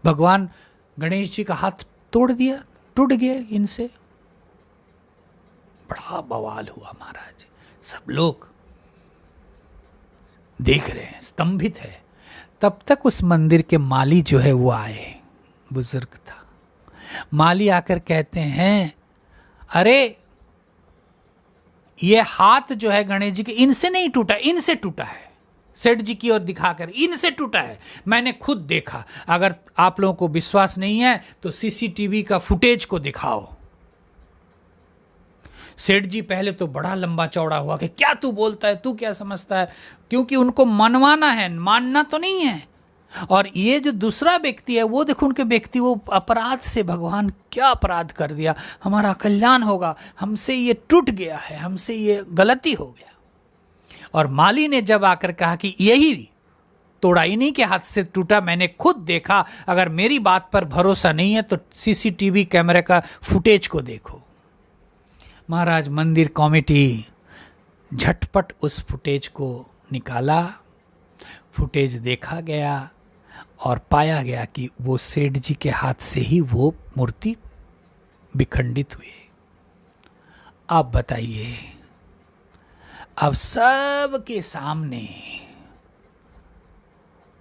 भगवान गणेश जी का हाथ तोड़ दिया, टूट गए इनसे। बड़ा बवाल हुआ महाराज, सब लोग देख रहे हैं, स्तंभित है। तब तक उस मंदिर के माली जो है वो आए, बुजुर्ग था। माली आकर कहते हैं, अरे ये हाथ जो है गणेश जी के, इनसे नहीं टूटा, इनसे टूटा है। सेठ जी की ओर दिखाकर, इनसे टूटा है, मैंने खुद देखा। अगर आप लोगों को विश्वास नहीं है तो सीसीटीवी का फुटेज को दिखाओ। सेठ जी पहले तो बड़ा लंबा चौड़ा हुआ कि क्या तू बोलता है, तू क्या समझता है, क्योंकि उनको मनवाना है, मानना तो नहीं है। और ये जो दूसरा व्यक्ति है वो देखो, उनके व्यक्ति वो अपराध से, भगवान क्या अपराध कर दिया, हमारा कल्याण होगा, हमसे ये टूट गया है, हमसे ये गलती हो गया। और माली ने जब आकर कहा कि यही तोड़ा, इन्हीं के हाथ से टूटा, मैंने खुद देखा, अगर मेरी बात पर भरोसा नहीं है तो सीसीटीवी कैमरे का फुटेज को देखो। महाराज मंदिर कमेटी झटपट उस फुटेज को निकाला, फुटेज देखा गया, और पाया गया कि वो सेठ जी के हाथ से ही वो मूर्ति विखंडित हुई। अब बताइए, अब सबके सामने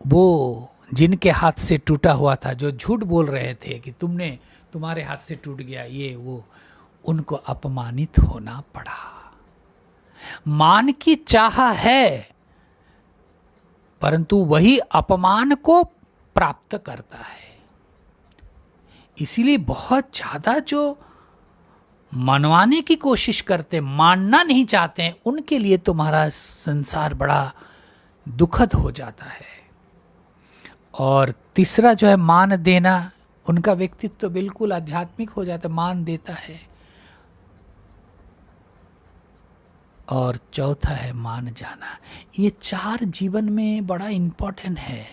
वो जिनके हाथ से टूटा हुआ था, जो झूठ बोल रहे थे कि तुम्हारे हाथ से टूट गया ये वो, उनको अपमानित होना पड़ा। मान की चाह है, परंतु वही अपमान को प्राप्त करता है। इसीलिए बहुत ज्यादा जो मनवाने की कोशिश करते, मानना नहीं चाहते हैं, उनके लिए तुम्हारा संसार बड़ा दुखद हो जाता है। और तीसरा जो है मान देना, उनका व्यक्तित्व तो बिल्कुल आध्यात्मिक हो जाता है, मान देता है। और चौथा है मान जाना। ये चार जीवन में बड़ा इंपॉर्टेंट है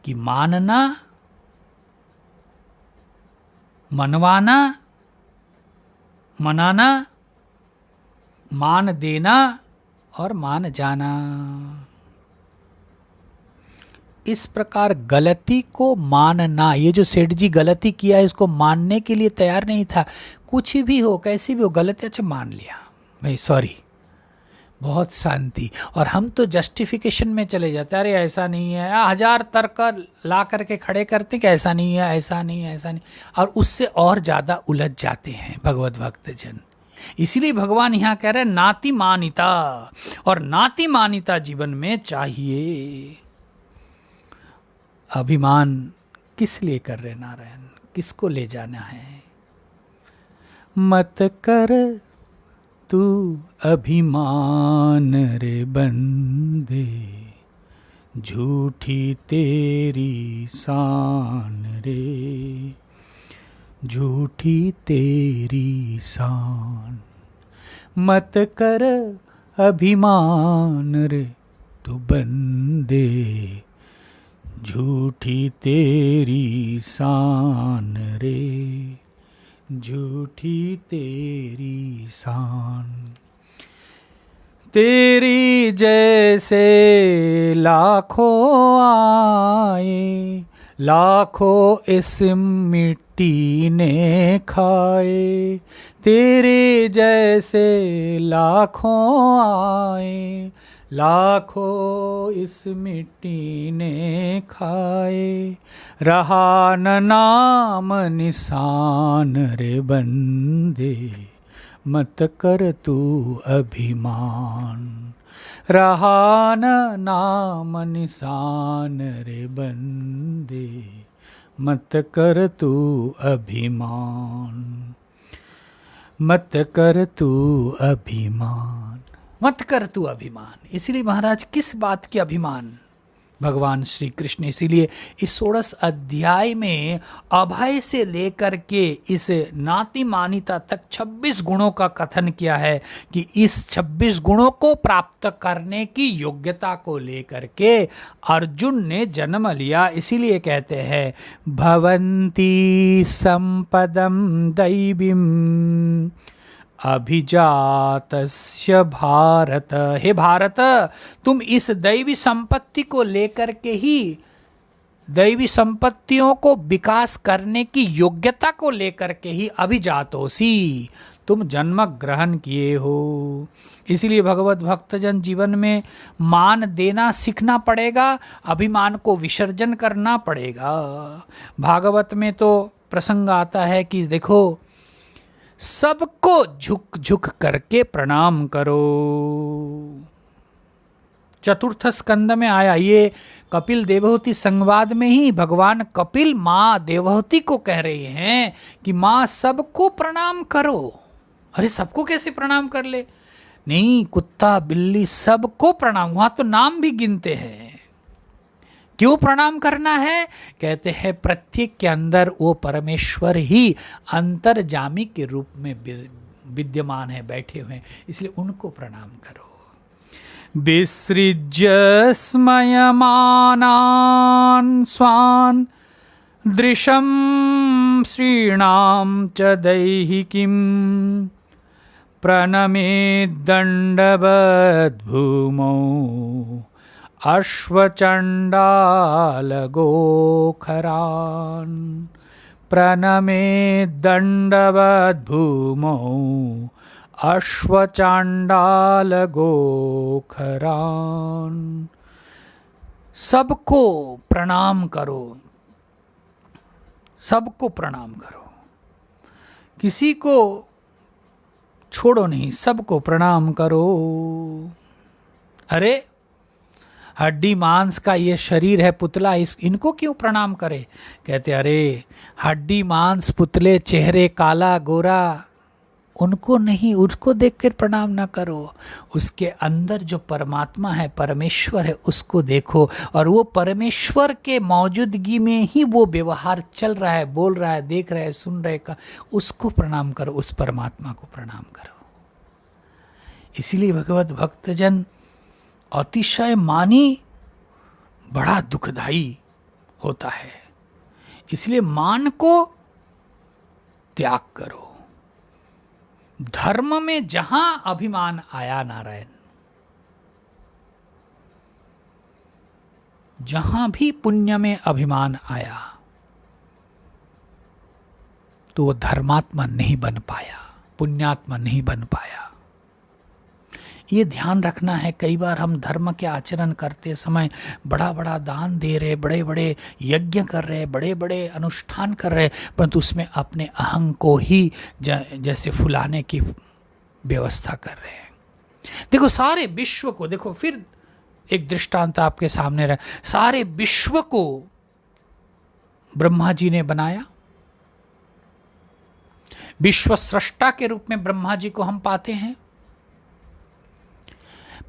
कि मानना, मनवाना, मनाना, मान देना और मान जाना। इस प्रकार गलती को मानना, ये जो सेठ जी गलती किया है इसको मानने के लिए तैयार नहीं था। कुछ भी हो, कैसी भी हो गलती, अच्छा मान लिया भाई, सॉरी, बहुत शांति। और हम तो जस्टिफिकेशन में चले जाते, अरे ऐसा नहीं है, 1000 तर्क ला करके खड़े करते कि ऐसा नहीं है, ऐसा नहीं है, ऐसा नहीं, और उससे और ज़्यादा उलझ जाते हैं भगवत भक्त जन। इसीलिए भगवान यहाँ कह रहे हैं नाति मानिता, और नाति मानिता जीवन में चाहिए। अभिमान किस लिए कर रहे नारायण, किसको ले जाना है? मत कर तू अभिमान रे बंदे, झूठी तेरी शान रे, झूठी तेरी शान। मत कर अभिमान रे तू बंदे, झूठी तेरी शान रे, झूठी तेरी शान। तेरी जैसे लाखों आए, लाखों इस मिट्टी ने खाए। तेरे जैसे लाखों आए, लाखों इस मिट्टी ने खाए। रहा न नाम निशान रे बंदे, मत कर तू अभिमान। रहा न नाम निशान रे बंदे, मत कर तू अभिमान। मत कर तू अभिमान, मत कर तू अभिमान। इसीलिए महाराज किस बात के अभिमान? भगवान श्री कृष्ण इसीलिए इस 16 अध्याय में अभय से लेकर के इस नाति मानिता तक 26 गुणों का कथन किया है कि इस 26 गुणों को प्राप्त करने की योग्यता को लेकर के अर्जुन ने जन्म लिया। इसीलिए कहते हैं भवन्ति संपदम दैवीम अभिजातस्य भारत। हे भारत, तुम इस दैवी संपत्ति को लेकर के ही, दैवी संपत्तियों को विकास करने की योग्यता को लेकर के ही अभिजातोसी, तुम जन्म ग्रहण किए हो। इसलिए भगवत भक्तजन जीवन में मान देना सीखना पड़ेगा, अभिमान को विसर्जन करना पड़ेगा। भागवत में तो प्रसंग आता है कि देखो, सबको झुक झुक करके प्रणाम करो। चतुर्थ स्कंद में आया, ये कपिल देवहूति संवाद में ही भगवान कपिल माँ देवहूति को कह रहे हैं कि माँ सबको प्रणाम करो। अरे सबको कैसे प्रणाम कर ले? नहीं, कुत्ता बिल्ली सबको प्रणाम, वहां तो नाम भी गिनते हैं। क्यों प्रणाम करना है? कहते हैं प्रत्येक के अंदर वो परमेश्वर ही अंतर्जामी के रूप में विद्यमान है, बैठे हुए हैं, इसलिए उनको प्रणाम करो। विसृज्य स्मयमानान् स्वान् दृशं श्रीणां च दैहिकीं प्रणमेद् दण्डवत् भूमौ अश्वचण्डाल गोखरान् प्रणमे दण्डवत् भूमौ अश्वचण्डाल गोखरान्। सबको प्रणाम करो, सबको प्रणाम करो, किसी को छोड़ो नहीं, सबको प्रणाम करो। अरे हड्डी मांस का ये शरीर है पुतला, इनको क्यों प्रणाम करे? कहते अरे हड्डी मांस पुतले, चेहरे काला गोरा, उनको नहीं, उसको देखकर प्रणाम ना करो। उसके अंदर जो परमात्मा है, परमेश्वर है, उसको देखो। और वो परमेश्वर के मौजूदगी में ही वो व्यवहार चल रहा है, बोल रहा है, देख रहा है, सुन रहे का, उसको प्रणाम करो, उस परमात्मा को प्रणाम करो। इसीलिए भगवत भक्तजन अतिशय मानी बड़ा दुखदाई होता है। इसलिए मान को त्याग करो। धर्म में जहां अभिमान आया नारायण, जहां भी पुण्य में अभिमान आया तो वो धर्मात्मा नहीं बन पाया, पुण्यात्मा नहीं बन पाया। ये ध्यान रखना है। कई बार हम धर्म के आचरण करते समय बड़ा बड़ा दान दे रहे, बड़े बड़े यज्ञ कर रहे, बड़े बड़े अनुष्ठान कर रहे, परंतु उसमें अपने अहं को ही जैसे फुलाने की व्यवस्था कर रहे हैं। देखो सारे विश्व को, देखो फिर एक दृष्टांत आपके सामने रहे, सारे विश्व को ब्रह्मा जी ने बनाया। विश्व सृष्टा के रूप में ब्रह्मा जी को हम पाते हैं,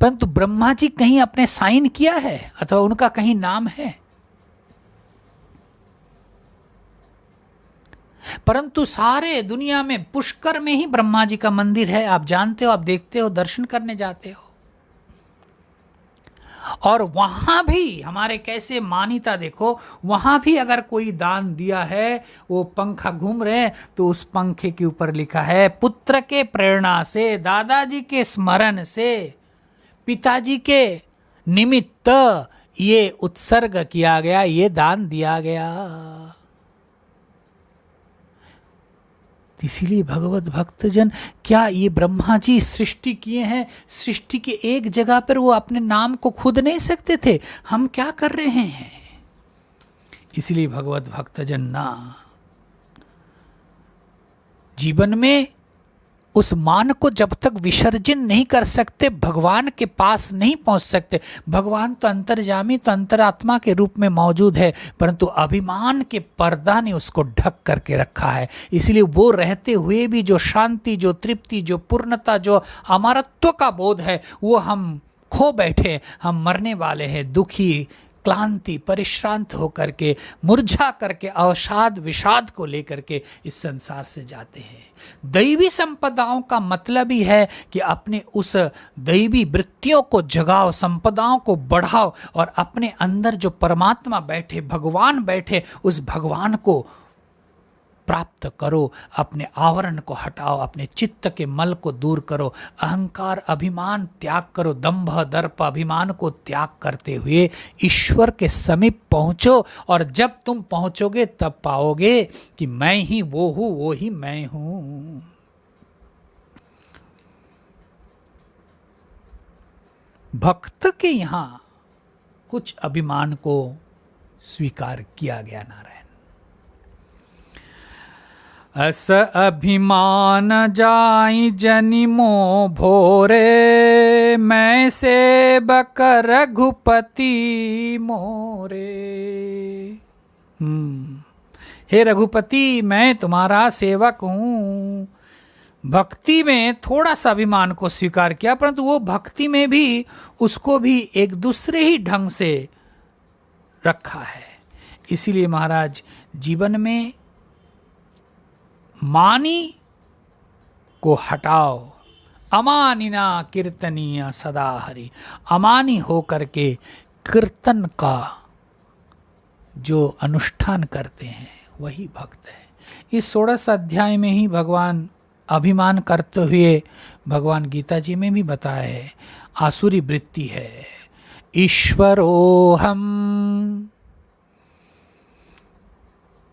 परंतु ब्रह्मा जी कहीं अपने साइन किया है अथवा उनका कहीं नाम है? परंतु सारे दुनिया में पुष्कर में ही ब्रह्मा जी का मंदिर है। आप जानते हो, आप देखते हो, दर्शन करने जाते हो। और वहां भी हमारे कैसे मान्यता देखो, वहां भी अगर कोई दान दिया है, वो पंखा घूम रहे, तो उस पंखे के ऊपर लिखा है पुत्र के प्रेरणा से, दादाजी के स्मरण से, पिताजी के निमित्त ये उत्सर्ग किया गया, ये दान दिया गया। इसीलिए भगवत भक्तजन, क्या ये ब्रह्मा जी सृष्टि किए हैं? सृष्टि के एक जगह पर वो अपने नाम को खुद नहीं सकते थे? हम क्या कर रहे हैं? इसलिए भगवत भक्तजन ना, जीवन में उस मान को जब तक विसर्जन नहीं कर सकते, भगवान के पास नहीं पहुंच सकते। भगवान तो अंतर्जामी, तो अंतरात्मा के रूप में मौजूद है, परंतु अभिमान के पर्दा ने उसको ढक करके रखा है। इसलिए वो रहते हुए भी जो शांति, जो तृप्ति, जो पूर्णता, जो अमरत्व का बोध है, वो हम खो बैठे। हम मरने वाले हैं, दुखी, क्लांति, परिश्रांत होकर के, मुरझा करके, अवसाद विषाद को लेकर के इस संसार से जाते हैं। दैवी संपदाओं का मतलब ही है कि अपने उस दैवी वृत्तियों को जगाओ, संपदाओं को बढ़ाओ, और अपने अंदर जो परमात्मा बैठे, भगवान बैठे, उस भगवान को प्राप्त करो। अपने आवरण को हटाओ, अपने चित्त के मल को दूर करो, अहंकार अभिमान त्याग करो, दंभ दर्प अभिमान को त्याग करते हुए ईश्वर के समीप पहुंचो। और जब तुम पहुंचोगे तब पाओगे कि मैं ही वो हूं, वो ही मैं हूं। भक्त के यहां कुछ अभिमान को स्वीकार किया गया नारायण। अस अभिमान जाई जनि मोह भोरे, मैं सेवक रघुपति मोरे। हे रघुपति, मैं तुम्हारा सेवक हूँ। भक्ति में थोड़ा सा अभिमान को स्वीकार किया, परंतु वो भक्ति में भी उसको भी एक दूसरे ही ढंग से रखा है। इसीलिए महाराज जीवन में मानी को हटाओ, अमानिना कीर्तनीय सदा हरि। अमानी हो करके कीर्तन का जो अनुष्ठान करते हैं वही भक्त है। इस 16 अध्याय में ही भगवान अभिमान करते हुए, भगवान गीता जी में भी बताया है, आसुरी वृत्ति है। ईश्वरोऽहम्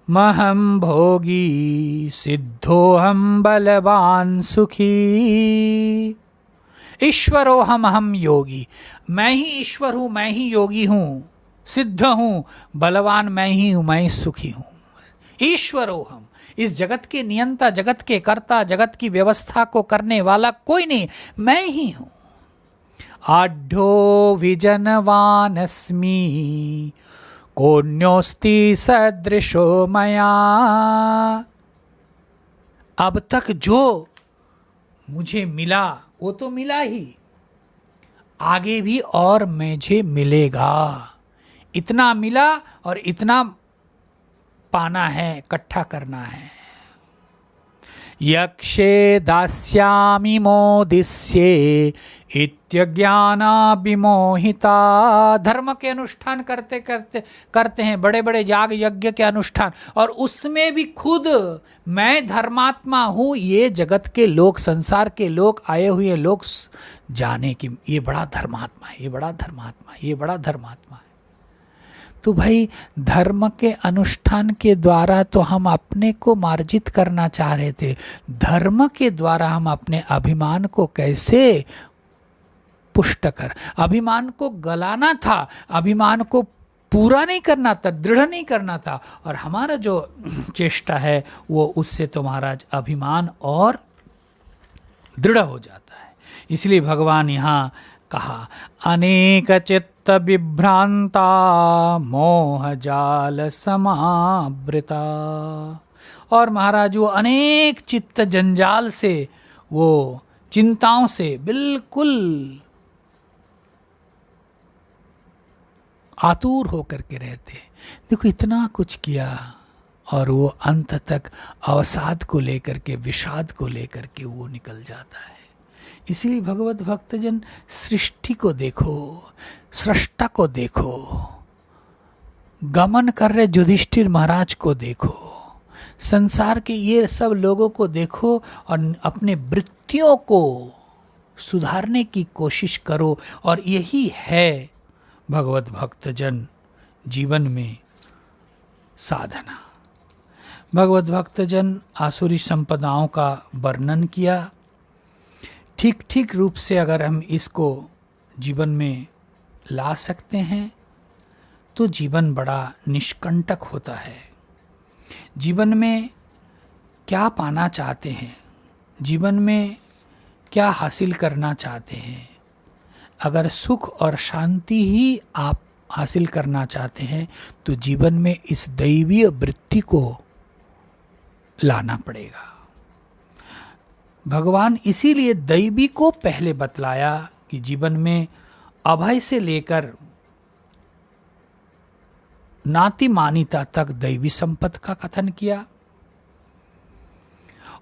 महं भोगी सिद्धोऽहं बलवान सुखी। ईश्वरोऽहम् अहं योगी, मैं ही ईश्वर हूँ, मैं ही योगी हूँ, सिद्ध हूँ, बलवान मैं ही हूँ, मैं सुखी हूँ। ईश्वरोऽहम्, इस जगत के नियंता, जगत के कर्ता, जगत की व्यवस्था को करने वाला कोई नहीं, मैं ही हूँ। आढ्यो विजनवान अस्मि कोऽन्योऽस्ति सदृशो मया। अब तक जो मुझे मिला वो तो मिला ही, आगे भी और मुझे मिलेगा। इतना मिला और इतना पाना है, इकट्ठा करना है। यक्षे दास्यामि मोदिष्ये इत्यज्ञाना विमोहिता। धर्म के अनुष्ठान करते हैं, बड़े बड़े याग यज्ञ के अनुष्ठान, और उसमें भी खुद मैं धर्मात्मा हूँ, ये जगत के लोग, संसार के लोग, आए हुए लोग जाने कि ये बड़ा धर्मात्मा है, ये बड़ा धर्मात्मा है, ये बड़ा धर्मात्मा है। तो भाई धर्म के अनुष्ठान के द्वारा तो हम अपने को मार्जित करना चाह रहे थे, धर्म के द्वारा हम अपने अभिमान को कैसे पुष्ट कर, अभिमान को गलाना था, अभिमान को पूरा नहीं करना था, दृढ़ नहीं करना था, और हमारा जो चेष्टा है वो उससे तो महाराज अभिमान और दृढ़ हो जाता है। इसलिए भगवान यहाँ कहा अनेक चित्त विभ्रांता मोह जाल समावृता। और महाराज वो अनेक चित्त जंजाल से, वो चिंताओं से बिल्कुल आतुर होकर के रहते। देखो इतना कुछ किया और वो अंत तक अवसाद को लेकर के, विषाद को लेकर के वो निकल जाता है। इसीलिए भगवत भक्तजन सृष्टि को देखो, सृष्टा को देखो, गमन कर रहे युधिष्ठिर महाराज को देखो, संसार के ये सब लोगों को देखो और अपने वृत्तियों को सुधारने की कोशिश करो। और यही है भगवत भक्तजन जीवन में साधना। भगवत भक्तजन आसुरी संपदाओं का वर्णन किया। ठीक ठीक रूप से अगर हम इसको जीवन में ला सकते हैं तो जीवन बड़ा निष्कंटक होता है। जीवन में क्या पाना चाहते हैं, जीवन में क्या हासिल करना चाहते हैं, अगर सुख और शांति ही आप हासिल करना चाहते हैं तो जीवन में इस दैवीय वृत्ति को लाना पड़ेगा। भगवान इसीलिए दैवी को पहले बतलाया कि जीवन में अभय से लेकर नाति मानिता तक दैवी संपत्ति का कथन किया।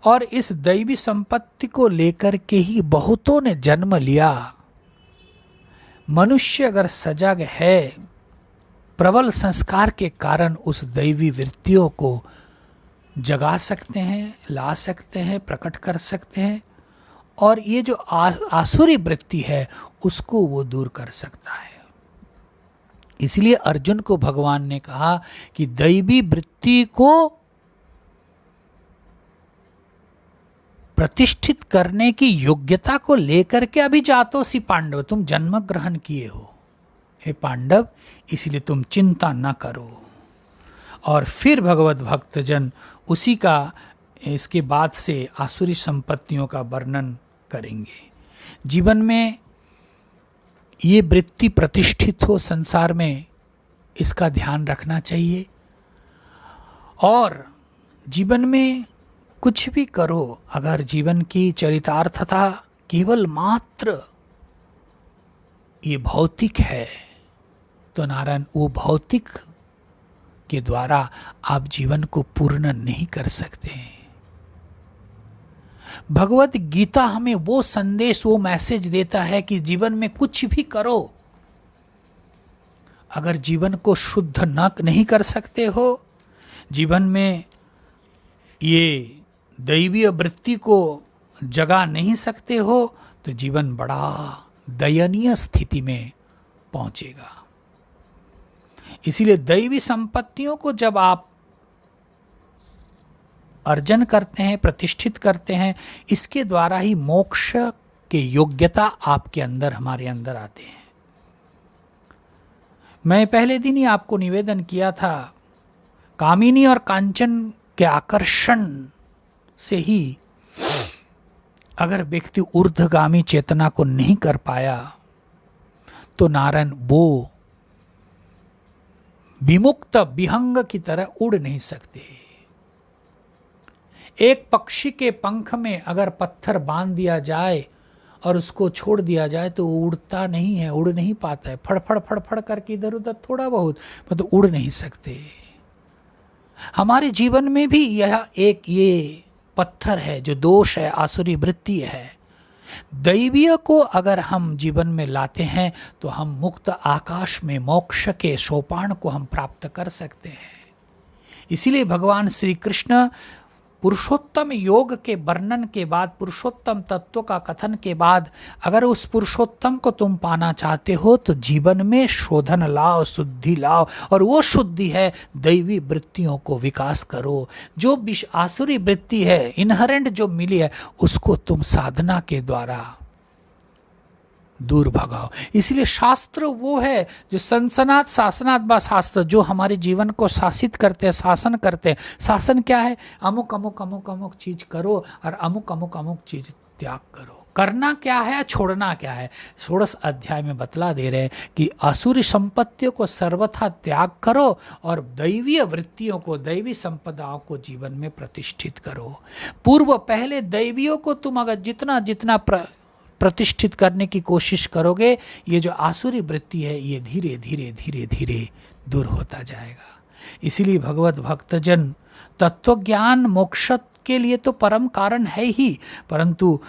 और इस दैवी संपत्ति को लेकर के ही बहुतों ने जन्म लिया। मनुष्य अगर सजग है, प्रबल संस्कार के कारण उस दैवी वृत्तियों को जगा सकते हैं, ला सकते हैं, प्रकट कर सकते हैं, और ये जो आसुरी वृत्ति है उसको वो दूर कर सकता है। इसलिए अर्जुन को भगवान ने कहा कि दैवी वृत्ति को प्रतिष्ठित करने की योग्यता को लेकर के अभी जातोसी पांडव, तुम जन्म ग्रहण किए हो हे पांडव, इसलिए तुम चिंता न करो। और फिर भगवत भक्तजन उसी का इसके बाद से आसुरी संपत्तियों का वर्णन करेंगे। जीवन में ये वृत्ति प्रतिष्ठित हो संसार में, इसका ध्यान रखना चाहिए। और जीवन में कुछ भी करो, अगर जीवन की चरितार्थता केवल मात्र ये भौतिक है तो नारायण वो भौतिक के द्वारा आप जीवन को पूर्ण नहीं कर सकते। भगवत गीता हमें वो संदेश, वो मैसेज देता है कि जीवन में कुछ भी करो, अगर जीवन को शुद्ध नहीं कर सकते हो, जीवन में ये दैवीय वृत्ति को जगा नहीं सकते हो, तो जीवन बड़ा दयनीय स्थिति में पहुंचेगा। इसीलिए दैवी संपत्तियों को जब आप अर्जन करते हैं, प्रतिष्ठित करते हैं, इसके द्वारा ही मोक्ष के योग्यता आपके अंदर, हमारे अंदर आते हैं। मैं पहले दिन ही आपको निवेदन किया था, कामिनी और कांचन के आकर्षण से ही अगर व्यक्ति ऊर्ध्वगामी चेतना को नहीं कर पाया तो नारायण वो विमुक्त विहंग की तरह उड़ नहीं सकते। एक पक्षी के पंख में अगर पत्थर बांध दिया जाए और उसको छोड़ दिया जाए तो वो उड़ता नहीं है, उड़ नहीं पाता है। फड़फड़ फड़फड़ करके इधर उधर थोड़ा बहुत, मतलब उड़ नहीं सकते। हमारे जीवन में भी यह एक ये पत्थर है जो दोष है, आसुरी वृत्ति है। दैवीय को अगर हम जीवन में लाते हैं तो हम मुक्त आकाश में मोक्ष के सोपान को हम प्राप्त कर सकते हैं। इसीलिए भगवान श्री कृष्ण पुरुषोत्तम योग के वर्णन के बाद, पुरुषोत्तम तत्व का कथन के बाद, अगर उस पुरुषोत्तम को तुम पाना चाहते हो तो जीवन में शोधन लाओ, शुद्धि लाओ, और वो शुद्धि है दैवी वृत्तियों को विकास करो। जो आसुरी वृत्ति है, इनहरेंट जो मिली है, उसको तुम साधना के द्वारा दूर भगाओ। इसलिए शास्त्र वो है जो संसनात शासनात व शास्त्र, जो हमारे जीवन को शासित करते हैं, शासन करते हैं। शासन क्या है? अमुक अमुक अमुक अमुक चीज करो और अमुक अमुक अमुक चीज त्याग करो। करना क्या है, छोड़ना क्या है, 16 अध्याय में बतला दे रहे हैं कि आसुरी संपत्तियों को सर्वथा त्याग करो और दैवीय वृत्तियों को, दैवी संपदाओं को जीवन में प्रतिष्ठित करो। पूर्व पहले दैवियों को तुम अगर जितना जितना प्रतिष्ठित करने की कोशिश करोगे, ये जो आसुरी वृत्ति है ये धीरे धीरे धीरे धीरे दूर होता जाएगा। इसीलिए भगवत भक्तजन तत्व ज्ञान मोक्ष के लिए तो परम कारण है ही, परंतु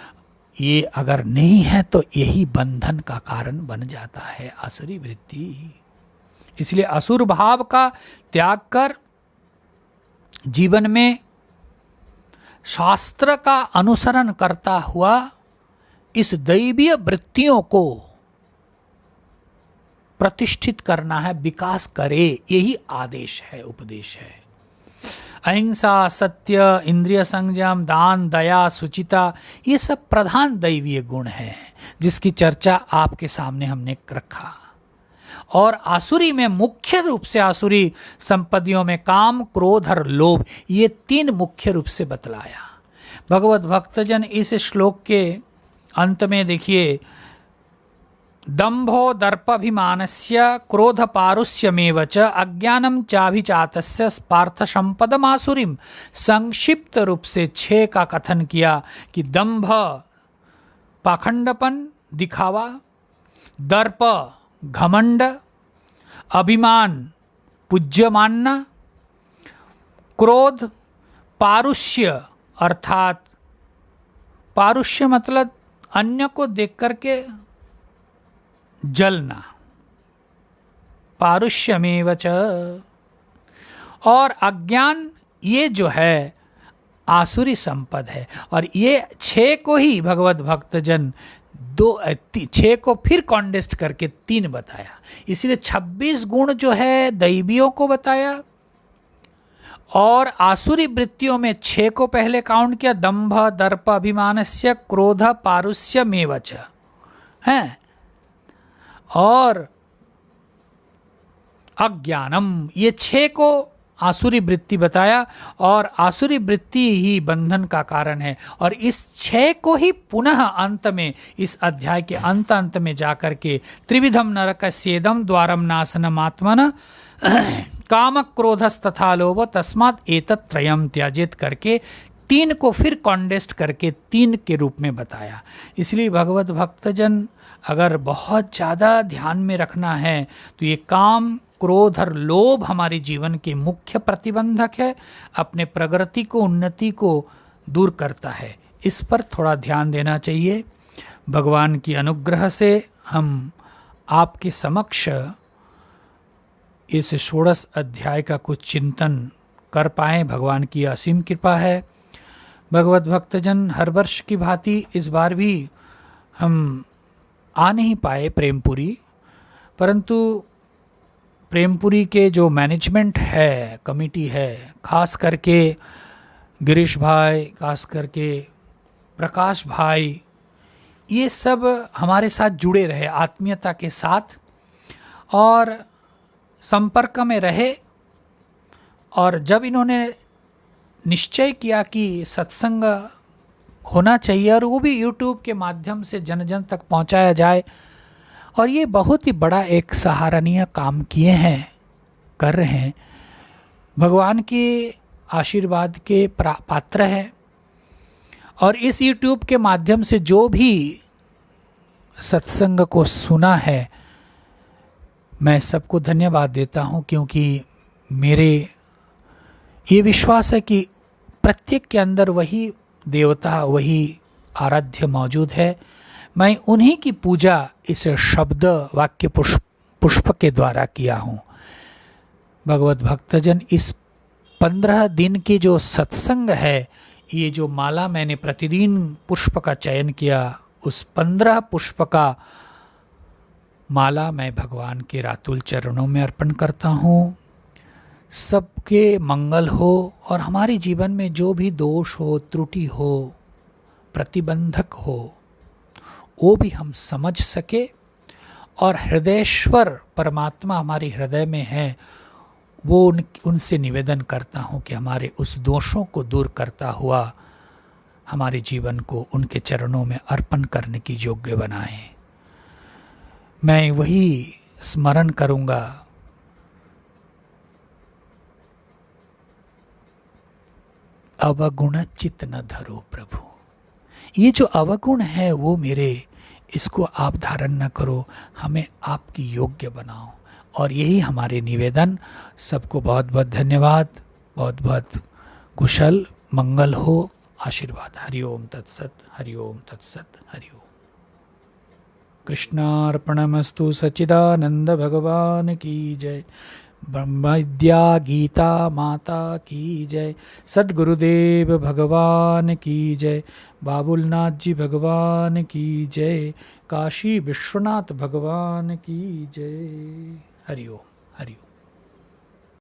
ये अगर नहीं है तो यही बंधन का कारण बन जाता है, आसुरी वृत्ति। इसलिए असुर भाव का त्याग कर जीवन में शास्त्र का अनुसरण करता हुआ इस दैवीय वृत्तियों को प्रतिष्ठित करना है, विकास करे, यही आदेश है, उपदेश है। अहिंसा, सत्य, इंद्रिय संयम, दान, दया, सुचिता, ये सब प्रधान दैवीय गुण हैं जिसकी चर्चा आपके सामने हमने रखा। और आसुरी में मुख्य रूप से, आसुरी संपत्तियों में काम, क्रोध और लोभ, ये 3 मुख्य रूप से बतलाया। भगवत भक्तजन इस श्लोक के अंत में देखिए, दंभो दर्पाभिमानस्य क्रोध पारुष्यमेव च अज्ञानम चाभिचातस्य पार्थ संपदमासुरीम। संक्षिप्त रूप से 6 का कथन किया कि दंभ पाखंडपन, दिखावा, दर्प घमंड, अभिमान पूज्य मानना, क्रोध पारुष्य, अर्थात पारुष्य मतलब अन्य को देख करके जलना, पारुष्यमेव च, और अज्ञान, ये जो है आसुरी संपद है। और ये 6 को ही भगवत भक्तजन 6 को फिर कॉन्डेस्ट करके 3 बताया। इसलिए 26 गुण जो है दैवियों को बताया और आसुरी वृत्तियों में 6 को पहले काउंट किया, दंभ दर्प अभिमानस्य क्रोध पारुष्यमेव च, हैं, और अज्ञानम, ये 6 को आसुरी वृत्ति बताया। और आसुरी वृत्ति ही बंधन का कारण है। और इस 6 को ही पुनः अंत में, इस अध्याय के अंत में जाकर के त्रिविधम नरकस्येदम द्वारम नाशनम आत्मन काम क्रोधस तथा लोभ तस्मात् एतत् त्रयम त्याजेत करके 3 को फिर कॉन्डेस्ट करके 3 के रूप में बताया। इसलिए भगवत भक्तजन अगर बहुत ज़्यादा ध्यान में रखना है तो ये काम, क्रोध और लोभ हमारे जीवन के मुख्य प्रतिबंधक है, अपने प्रगति को, उन्नति को दूर करता है। इस पर थोड़ा ध्यान देना चाहिए। भगवान की अनुग्रह से हम आपके समक्ष इस 16 अध्याय का कुछ चिंतन कर पाएँ, भगवान की असीम कृपा है। भगवत भक्तजन हर वर्ष की भांति इस बार भी हम आ नहीं पाए प्रेमपुरी, परंतु प्रेमपुरी के जो मैनेजमेंट है, कमेटी है, खास करके गिरीश भाई, खास करके प्रकाश भाई, ये सब हमारे साथ जुड़े रहे आत्मीयता के साथ और संपर्क में रहे। और जब इन्होंने निश्चय किया कि सत्संग होना चाहिए और वो भी YouTube के माध्यम से जन जन तक पहुंचाया जाए, और ये बहुत ही बड़ा एक सराहनीय काम किए हैं, कर रहे हैं, भगवान के आशीर्वाद के पात्र हैं। और इस YouTube के माध्यम से जो भी सत्संग को सुना है, मैं सबको धन्यवाद देता हूँ, क्योंकि मेरे ये विश्वास है कि प्रत्येक के अंदर वही देवता, वही आराध्य मौजूद है। मैं उन्हीं की पूजा इस शब्द वाक्य पुष्प के द्वारा किया हूँ। भगवत भक्तजन, इस 15 दिन की जो सत्संग है, ये जो माला मैंने प्रतिदिन पुष्प का चयन किया, उस 15 पुष्प का माला मैं भगवान के रातुल चरणों में अर्पण करता हूँ। सबके मंगल हो और हमारे जीवन में जो भी दोष हो, त्रुटि हो, प्रतिबंधक हो, वो भी हम समझ सके। और हृदयेश्वर परमात्मा हमारे हृदय में है, वो उनसे निवेदन करता हूँ कि हमारे उस दोषों को दूर करता हुआ हमारे जीवन को उनके चरणों में अर्पण करने की योग्य बनाएं। मैं वही स्मरण करूँगा, अवगुण चित्त न धरो प्रभु। ये जो अवगुण है वो मेरे, इसको आप धारण न करो, हमें आपकी योग्य बनाओ। और यही हमारे निवेदन। सबको बहुत बहुत धन्यवाद, बहुत बहुत कुशल मंगल हो, आशीर्वाद। हरि ओम तत्सत, हरि ओम तत्सत, हरि ओम। कृष्णार्पणमस्तु। सच्चिदानंद भगवान की जय। ब्रह्म विद्या गीता माता की जय। सद्गुरुदेव भगवान की जय। बाबुलनाथ जी भगवान की जय। काशी विश्वनाथ भगवान की जय। हरि ओम, हरि ओम।